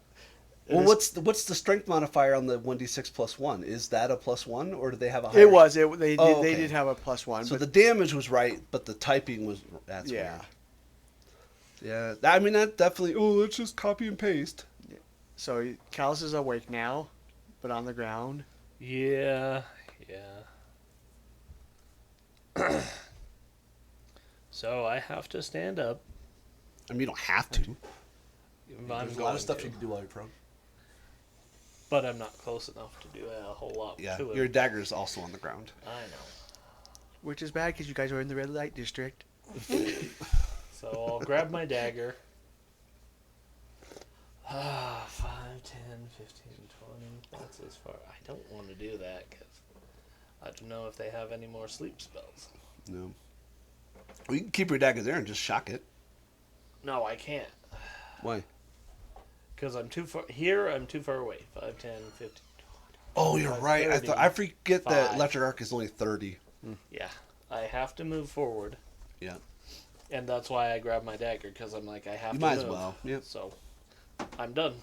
Well, it what's the strength modifier on the 1d6 plus 1? Is that a +1 or do they have a higher? It was. They Oh, they okay. did have a +1. So but the damage was right, but the typing was that's yeah. weird. Yeah, I mean that definitely. Oh, let's just copy and paste. So Callus is awake now, but on the ground. Yeah. So I have to stand up. I mean, you don't have to. I'm There's a lot going of stuff to, you can do while you're prone. but I'm not close enough to do a whole lot Yeah, to it. your dagger is also on the ground. I know. Which is bad because you guys are in the red light district. So I'll grab my dagger. 5, 10, 15, 20. That's as far. I don't want to do that because I don't know if they have any more sleep spells. No. Well, you can keep your dagger there and just shock it. No, I can't. Why? Because I'm too far. Here, I'm too far away. 5, 10, 15. Oh, you're right. 30, I forget that 5. electric arc is only 30. Yeah. I have to move forward. Yeah. And that's why I grab my dagger because I'm like, I have You to might move. as well. Yep. So, I'm done.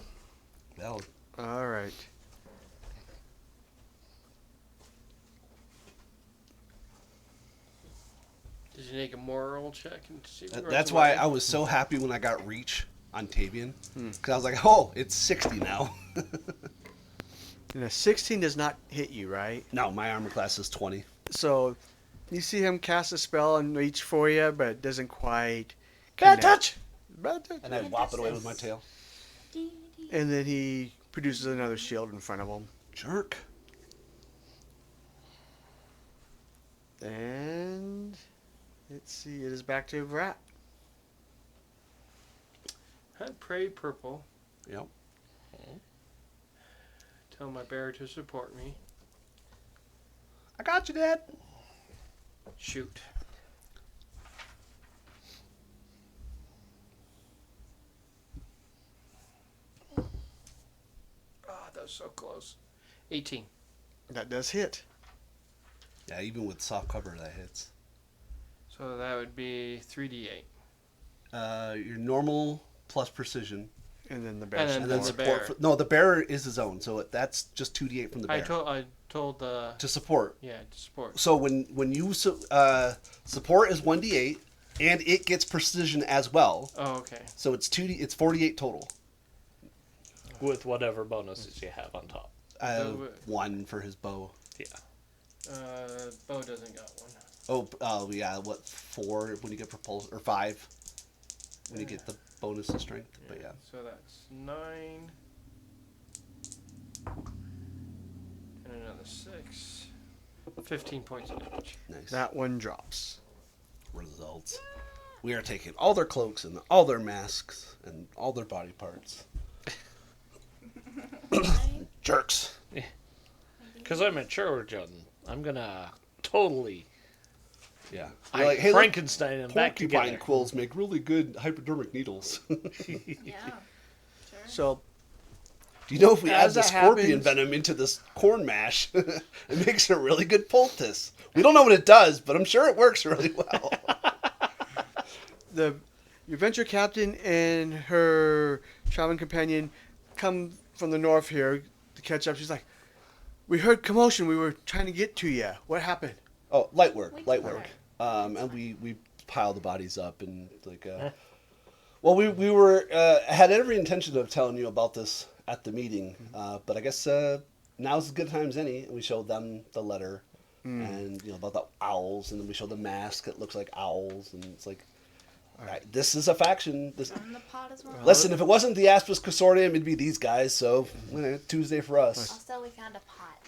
Valid. All right. did you make a moral check and see? if you That's were why right? I was so happy when I got reach on Tavian. Because I was like, oh, it's 60 now. And a 16 does not hit you, right? No, my armor class is 20. So you see him cast a spell and reach for you, but it doesn't quite. Bad connect. touch! Bad touch. And I whop it away with my tail. And then he produces another shield in front of him. Jerk. And it let's see. It is back to Vrat. Hunt prey purple. Yep. Tell my bear to support me. I got you, Dad. Shoot. Ah, that was so close. 18. That does hit. Yeah, even with soft cover, that hits. So that would be 3d8. Your normal plus precision. And then the bear. And then And then the support. bear. No, the bear is his own, so that's just 2d8 from the bear. I told to support. yeah, to support. So when you support is 1d8, and it gets precision as well. Oh, okay. So it's 2d. It's 48 total. With whatever bonuses you have on top. One for his bow. Yeah. Bo doesn't got one. Oh, yeah. What 4 when you get propulsion, or 5 when you get the bonus to strength? But yeah. So that's 9. And another 6. 15 points of damage. Nice. That one drops. Results. We are taking all their cloaks and all their masks and all their body parts. Jerks. Because I'm a chirurgeon. I'm going to totally Yeah. I Like, hey, look, Frankenstein them back porcupine together. quills make really good hypodermic needles. Do Yeah. Sure. So you know if we add As the that scorpion happens- venom into this corn mash, it makes a really good poultice. We don't know what it does, but I'm sure it works really well. your adventure captain and her traveling companion come from the north here to catch up. She's like, "We heard commotion. We were trying to get to you. What happened?" Oh, light work. We Light can- work. And we pile the bodies up and like. Well, we were had every intention of telling you about this at the meeting, but I guess now's as good time as any. And we showed them the letter, and about the owls, and then we showed the mask that looks like owls, and it's like, this is a faction. This. On the pot as well. Listen, if it wasn't the Aspis Consortium, it'd be these guys. So Tuesday for us. Also, we found a pot.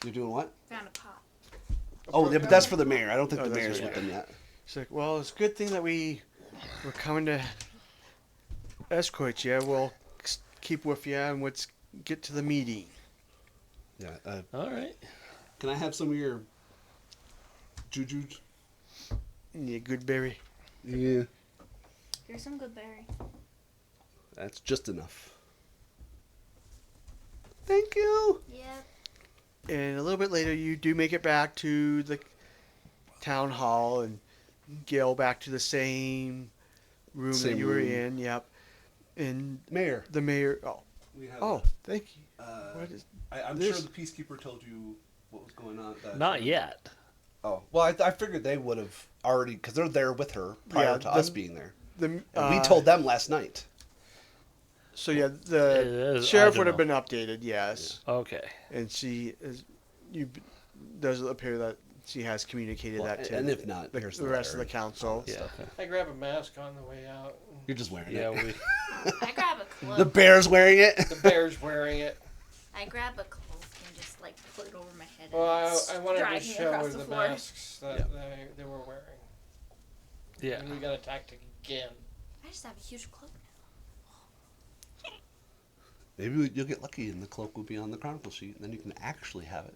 You're doing what? Found a pot. Oh, yeah, but that's for the mayor. I don't think Oh, the that's mayor's right. with them yet. She's like, "Well, it's a good thing that we're coming to escort you. We'll keep with you and let's get to the meeting." Yeah. All right. Can I have some of your juju? Yeah, good berry. Yeah. Here's some good berry. That's just enough. Thank you. Yep. And a little bit later, you do make it back to the town hall and Gail back to the same room Same that you were room. in. Yep. And Mayor. the mayor. We have, Oh, thank you. What is I'm this? sure the peacekeeper told you what was going on. Not yet. Oh, well, I figured they would have already, because they're there with her prior Yeah, to us being there. the? And we told them last night. So yeah, It the is- sheriff I would don't have been updated. Yes. Okay. And she is. You does appear that she has communicated Well, that to and if not, the, here's the the rest of letter. the council. Yeah. I grab a mask on the way out. You're just wearing Yeah, it. we. I grab a cloak. The bear's wearing it. The bear's wearing it. I grab a cloak and just like put it over my head. Well, and I wanted to drag me show across her the the floor. masks that Yeah. they were wearing. Yeah. And we got attacked again. I just have a huge cloak now. Maybe you'll get lucky and the cloak will be on the chronicle sheet, and then you can actually have it.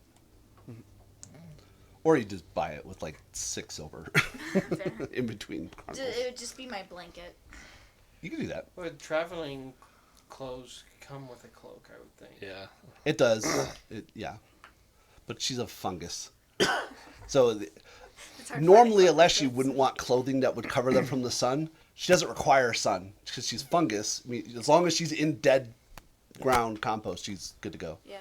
Or you just buy it with like 6 silver Fair. in between chronicles. It would just be my blanket. You can do that. Well, traveling clothes come with a cloak, I would think. Yeah. It does. Yeah. But she's a fungus. So It's hard to normally, find a unless cloak you that wouldn't want clothing that would cover them from the sun, she doesn't require sun because she's fungus. I mean, as long as she's in dead ground compost, she's good to go. fits.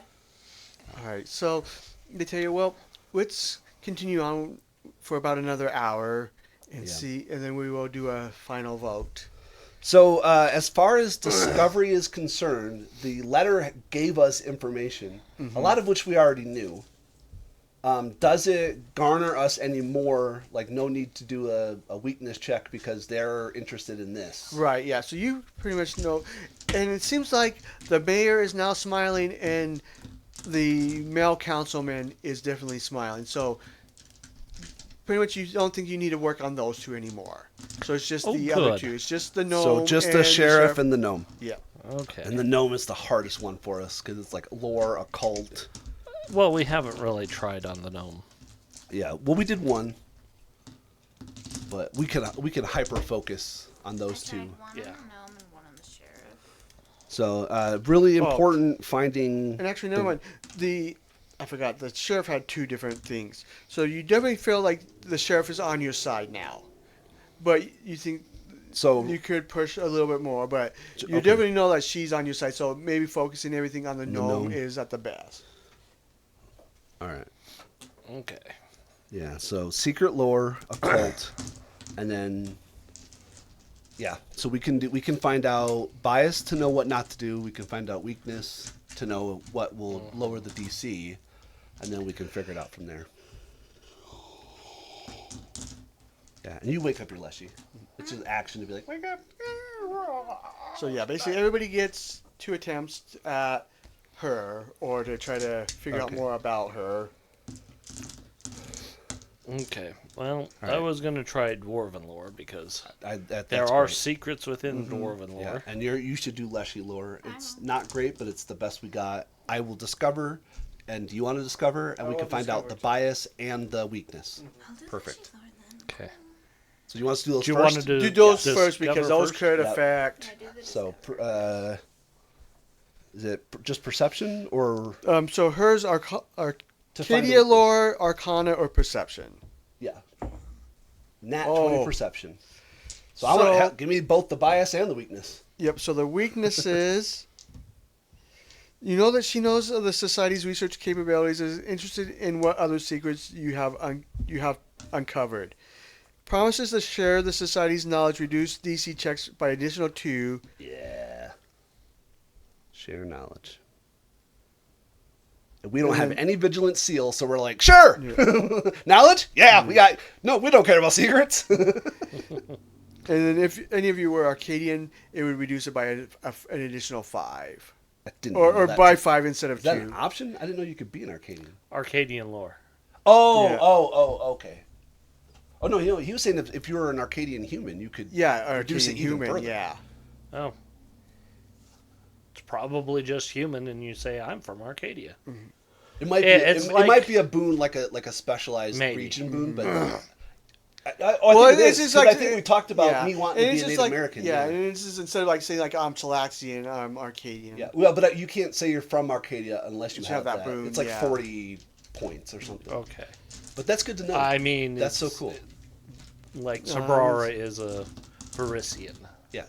Yeah. All right. So they tell you, well, let's continue on for about another hour and Yeah. see, and then we will do a final vote. So, as far as discovery is concerned, the letter gave us information, a lot of which we already knew. Does it garner us any more, like no need to do a weakness check because they're interested in this? Right. Yeah. So you pretty much know, and it seems like the mayor is now smiling, and the male councilman is definitely smiling. So pretty much you don't think you need to work on those two anymore. So it's just Oh, the other good. two. It's just the gnome. So just the and sheriff and the gnome. yeah. Okay. And the gnome is the hardest one for us because it's like lore, occult. Well, we haven't really tried on the gnome. Yeah. Well, we did one, but we can hyper focus on those two. One Yeah. on the gnome and one on the sheriff. So really Oh. important finding. And actually, never mind. I forgot. The sheriff had two different things. So you definitely feel like the sheriff is on your side now, but you think So you could push a little bit more. But you Okay. definitely know that she's on your side. So maybe focusing everything on the gnome gnome. is at the best. all right. Okay. Yeah. So secret lore, occult, and then. Yeah, so we can find out bias to know what not to do. We can find out weakness to know what will lower the DC, and then we can figure it out from there. Yeah, and you wake up your Leshy. It's just action to be like, wake up. So yeah, basically everybody gets 2 attempts at her, or to try to figure out Okay. more about her. Okay. Well, I right. was going to try Dwarven lore because That's there are great. secrets within Dwarven lore. Yeah, and you should do Leshy lore. It's not great, but it's the best we got. I will discover, and do you want to discover? And I we can will find out discover the too. bias and the weakness. I'll do Perfect. the Lord then. Okay. So you want us to do those Do you first? want to Do those yeah, first because discover those first? could Yep. affect. Yeah, do the So, discovery. is it just perception or So hers are to find Arcadia weakness? lore, Arcana, or Perception. Yeah. Nat Oh. 20 perception. So, I want So- to give me both the bias and the weakness. Yep. So the weakness is, you know that she knows of the society's research capabilities, is interested in what other secrets you have uncovered. Promises to share the society's knowledge, reduce DC checks by additional 2. Yeah. Share knowledge. And we don't have any vigilant seal, so we're like, sure. Knowledge? Yeah, we got. No, we don't care about secrets. And then if any of you were Arcadian, it would reduce it by an additional 5, I didn't or know that. by 5 instead of Is that 2. an option? I didn't know you could be an Arcadian. Arcadian lore. Oh, Yeah. okay. Oh no, he was saying if you were an Arcadian human, you could. Yeah, reduce it Arcadian even human. further. Yeah. Oh. It's probably just human, and you say, I'm from Arcadia. It might be. Yeah, it's It like- might be a boon, like a specialized Maybe. region boon, but. I Well, think it it's is, just 'cause like- I think we talked about yeah. me wanting And to it's be a just Native like, American. Yeah, and it's just instead of like saying like I'm Talaxian, I'm Arcadian. Yeah, well, but you can't say you're from Arcadia unless you You have have that. that boon, It's like yeah. 40 points or something. Okay. But that's good to know. I mean, that's so it's- cool. Like, Sabrara is a Parisian.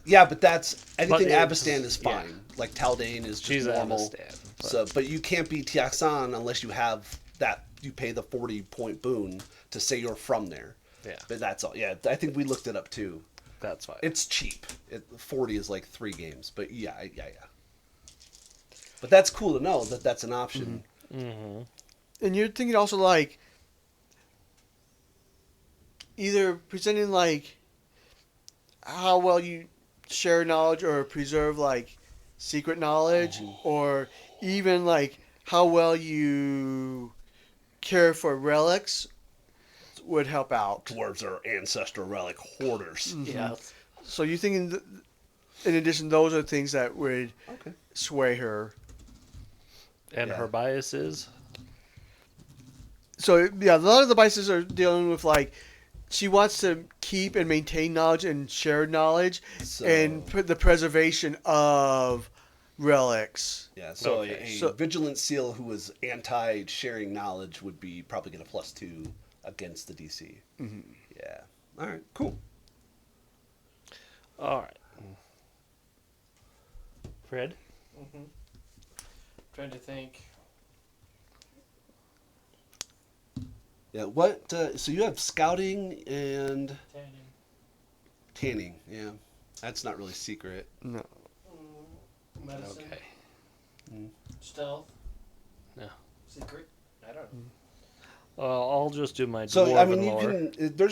Yeah, but that's anything it's- Abystan is yeah. fine. Like Taldane is just She's normal. Avestan. But But you can't be Tiaxan unless you have that. You pay the 40-point boon to say you're from there. yeah, But that's all. Yeah, I think we looked it up too. that's fine. It's cheap. 40 is like 3 games. But yeah. But that's cool to know that that's an option. Mm-hmm. And you're thinking also like either presenting like how well you share knowledge or preserve like secret knowledge, or even like how well you care for relics would help out. Dwarves are ancestral relic hoarders. Yeah. So you thinking, in addition, those are things that would Okay. sway her. And Yeah. her bias is? So yeah, a lot of the biases are dealing with like she wants to keep and maintain knowledge and shared knowledge, So, and the preservation of relics. yeah, so Okay. a So- vigilant seal who was anti-sharing knowledge would be probably get a +2 against the DC. Mm-hmm. Yeah. All right. Cool. All right. Fred? Trying to think. Yeah. What? So you have scouting and Tanning. tanning. Yeah. That's not really secret. No. Medicine. Okay. Stealth. No. Secret. I don't know. I'll just do my So Dwarven I mean, you lore.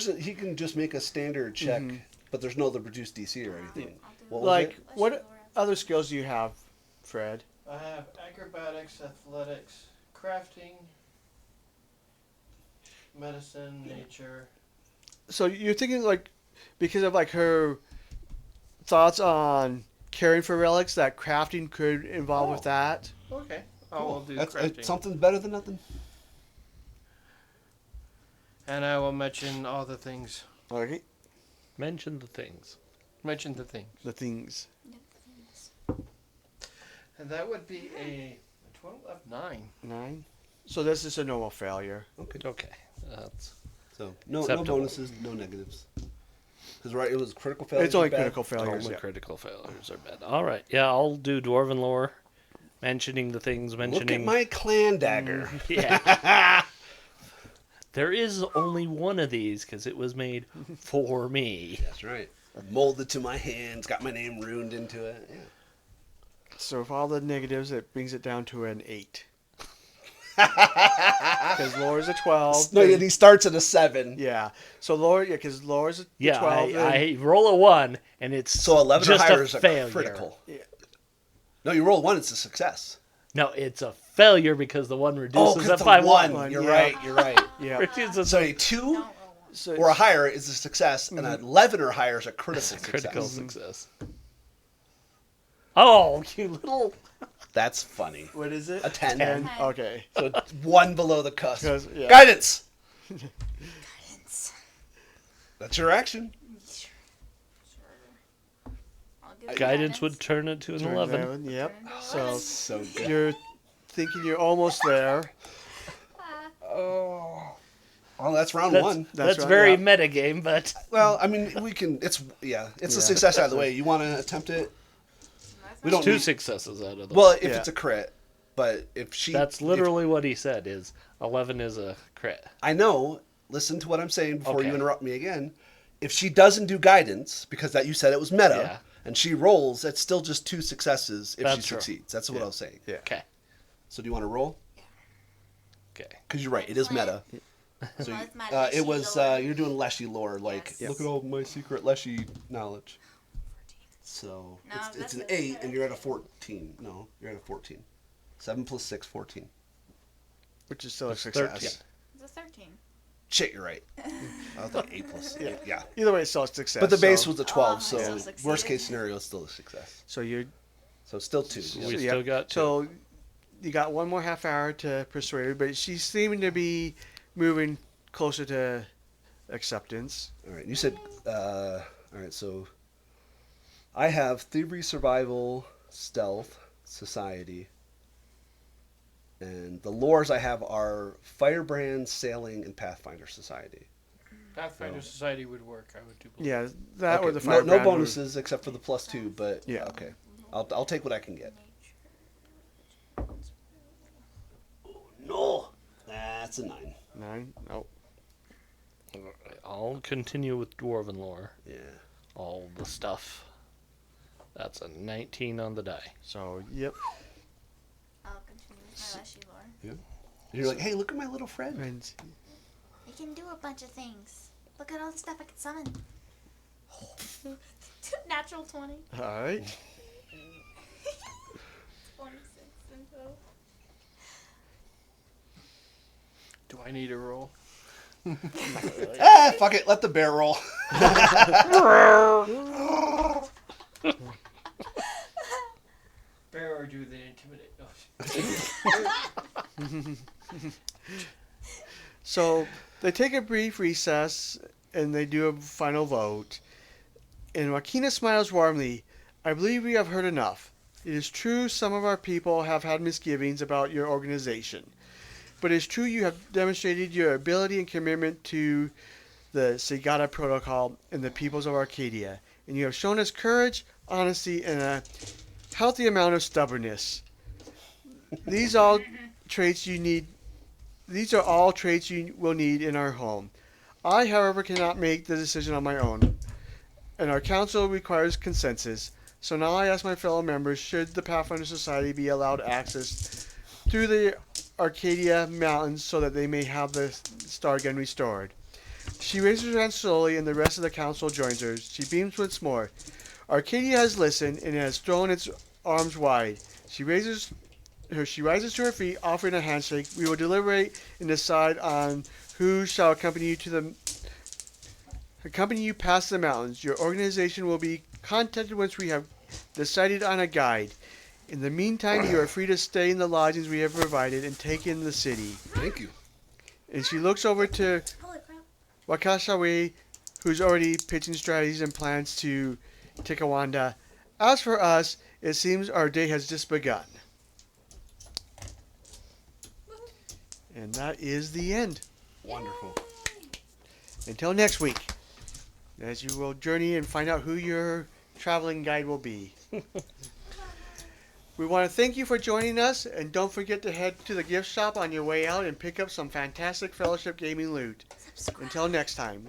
can. He can just make a standard check, Mhm. but there's no the reduced DC or anything. What was Like it? what other skills do you have, Fred? I have acrobatics, athletics, crafting. Medicine, nature. So you're thinking like because of like her thoughts on caring for relics that crafting could involve with that. Okay. I Cool. will do That's crafting. something better than nothing. And I will mention all the things. Okay. Mention the things. Mention the things. The things. And that would be a 12 of 9. 9. So this is a normal failure. Okay. Okay. That's So no Acceptable. bonuses, no negatives. Because right, it was critical failure. It's only bad. critical failures. only Yeah. critical failures are bad. All right. Yeah, I'll do dwarven lore. Mentioning the things. Look at Mentioning. my clan dagger. Yeah. There is only one of these because it was made for me. That's right. Molded to my hands, got my name ruined into it. Yeah. So with all the negatives, it brings it down to an 8. Because lore is a 12. No, he starts at a 7. Yeah. So lore, because lore is a Yeah, 12. I roll a 1 and it's So 11 just or higher a is a failure. critical. Yeah. No, you roll 1, it's a success. No, it's a failure because the 1 Oh, reduces because it the by 1. 1. You're Yeah. right, you're right. Yeah. Reduces So a 2 So or a higher is a success, and an 11 or higher is a critical critical success. success. Oh, you little. That's funny. what is it? A 10. 10. Okay. So 1 below the cusp. 'Cause, yeah. Guidance! That's your action. I'll give you Guidance would turn it to an 11. Yep. Turn to So 11. So good. you're thinking you're almost there. Oh. Well, that's round That's, 1. That's that's right, very yeah. meta game, but Well, I mean, we can. It's a Yeah. success out of the way. You want to attempt it? We don't 2 need- successes out of the Well, if Yeah. it's a crit, but if she, That's literally what he said is 11 is a crit. I know. Listen to what I'm saying before you Okay. interrupt me again. If she doesn't do guidance, because that you said it was meta, Yeah. and she rolls, that's still just 2 successes if she That's true. succeeds. That's what I was saying. Yeah. Okay. So do you want to roll? Okay. Because you're right, it is meta. So Well, it's my it Leshy was lore. you're doing Leshy lore, like Yes. look at all my secret Leshy knowledge. So No, it's that's an a 8, and you're at a 13. 14. No, you're at a 14. 7 plus 6, 14. Which is still a That's success. 13. It's a 13. Shit, you're right. I was like 8 plus 8. Yeah. Either way, it's still a success. But the base so, was a 12, I so still succeeded. worst case scenario is still a success. So you're So it's still 2. We yeah. still got 2. So you got one more half hour to persuade her, but she's seeming to be moving closer to acceptance. All right, you said, all right, so I have thievery, survival, stealth, society, and the lores I have are firebrand, sailing, and Pathfinder society. Pathfinder Society would work. I would do both. Yeah, that or Okay, the no, firebrand. no would- bonuses except for the +2, but Yeah. okay, I'll take what I can get. No, that's a 9. 9. Oh, I'll continue with Dwarven lore. Yeah. All the stuff. That's a 19 on the die. so yep. I'll continue with my Leshy lore. And you're like, hey, look at my little friend. And I can do a bunch of things. Look at all the stuff I can summon. Natural 20. all right. 26 in total. Do I need a roll? Fuck it, let the bear roll. Bear or do they intimidate? No. So they take a brief recess and they do a final vote. And Joaquina smiles warmly. I believe we have heard enough. It is true some of our people have had misgivings about your organization. But it is true you have demonstrated your ability and commitment to the Segata Protocol and the peoples of Arcadia. And you have shown us courage, honesty, and a healthy amount of stubbornness. These all traits you need. These are all traits you will need in our home. I, however, cannot make the decision on my own, and our council requires consensus. So now I ask my fellow members, should the Pathfinder Society be allowed access through the Arcadia Mountains so that they may have the star again restored? She raises her hand slowly, and the rest of the council joins her. She beams once more. Arcadia has listened and has thrown its arms wide. She rises to her feet, offering a handshake. We will deliberate and decide on who shall accompany you past the mountains. Your organization will be contacted once we have decided on a guide. In the meantime, you are free to stay in the lodgings we have provided and take in the city. Thank you. And she looks over to Wakashawe, who's already pitching strategies and plans to Tikawanda. As for us, it seems our day has just begun. And that is the end. Wonderful. Until next week, as you will journey and find out who your traveling guide will be. We want to thank you for joining us, and don't forget to head to the gift shop on your way out and pick up some fantastic Fellowship Gaming loot. Until next time.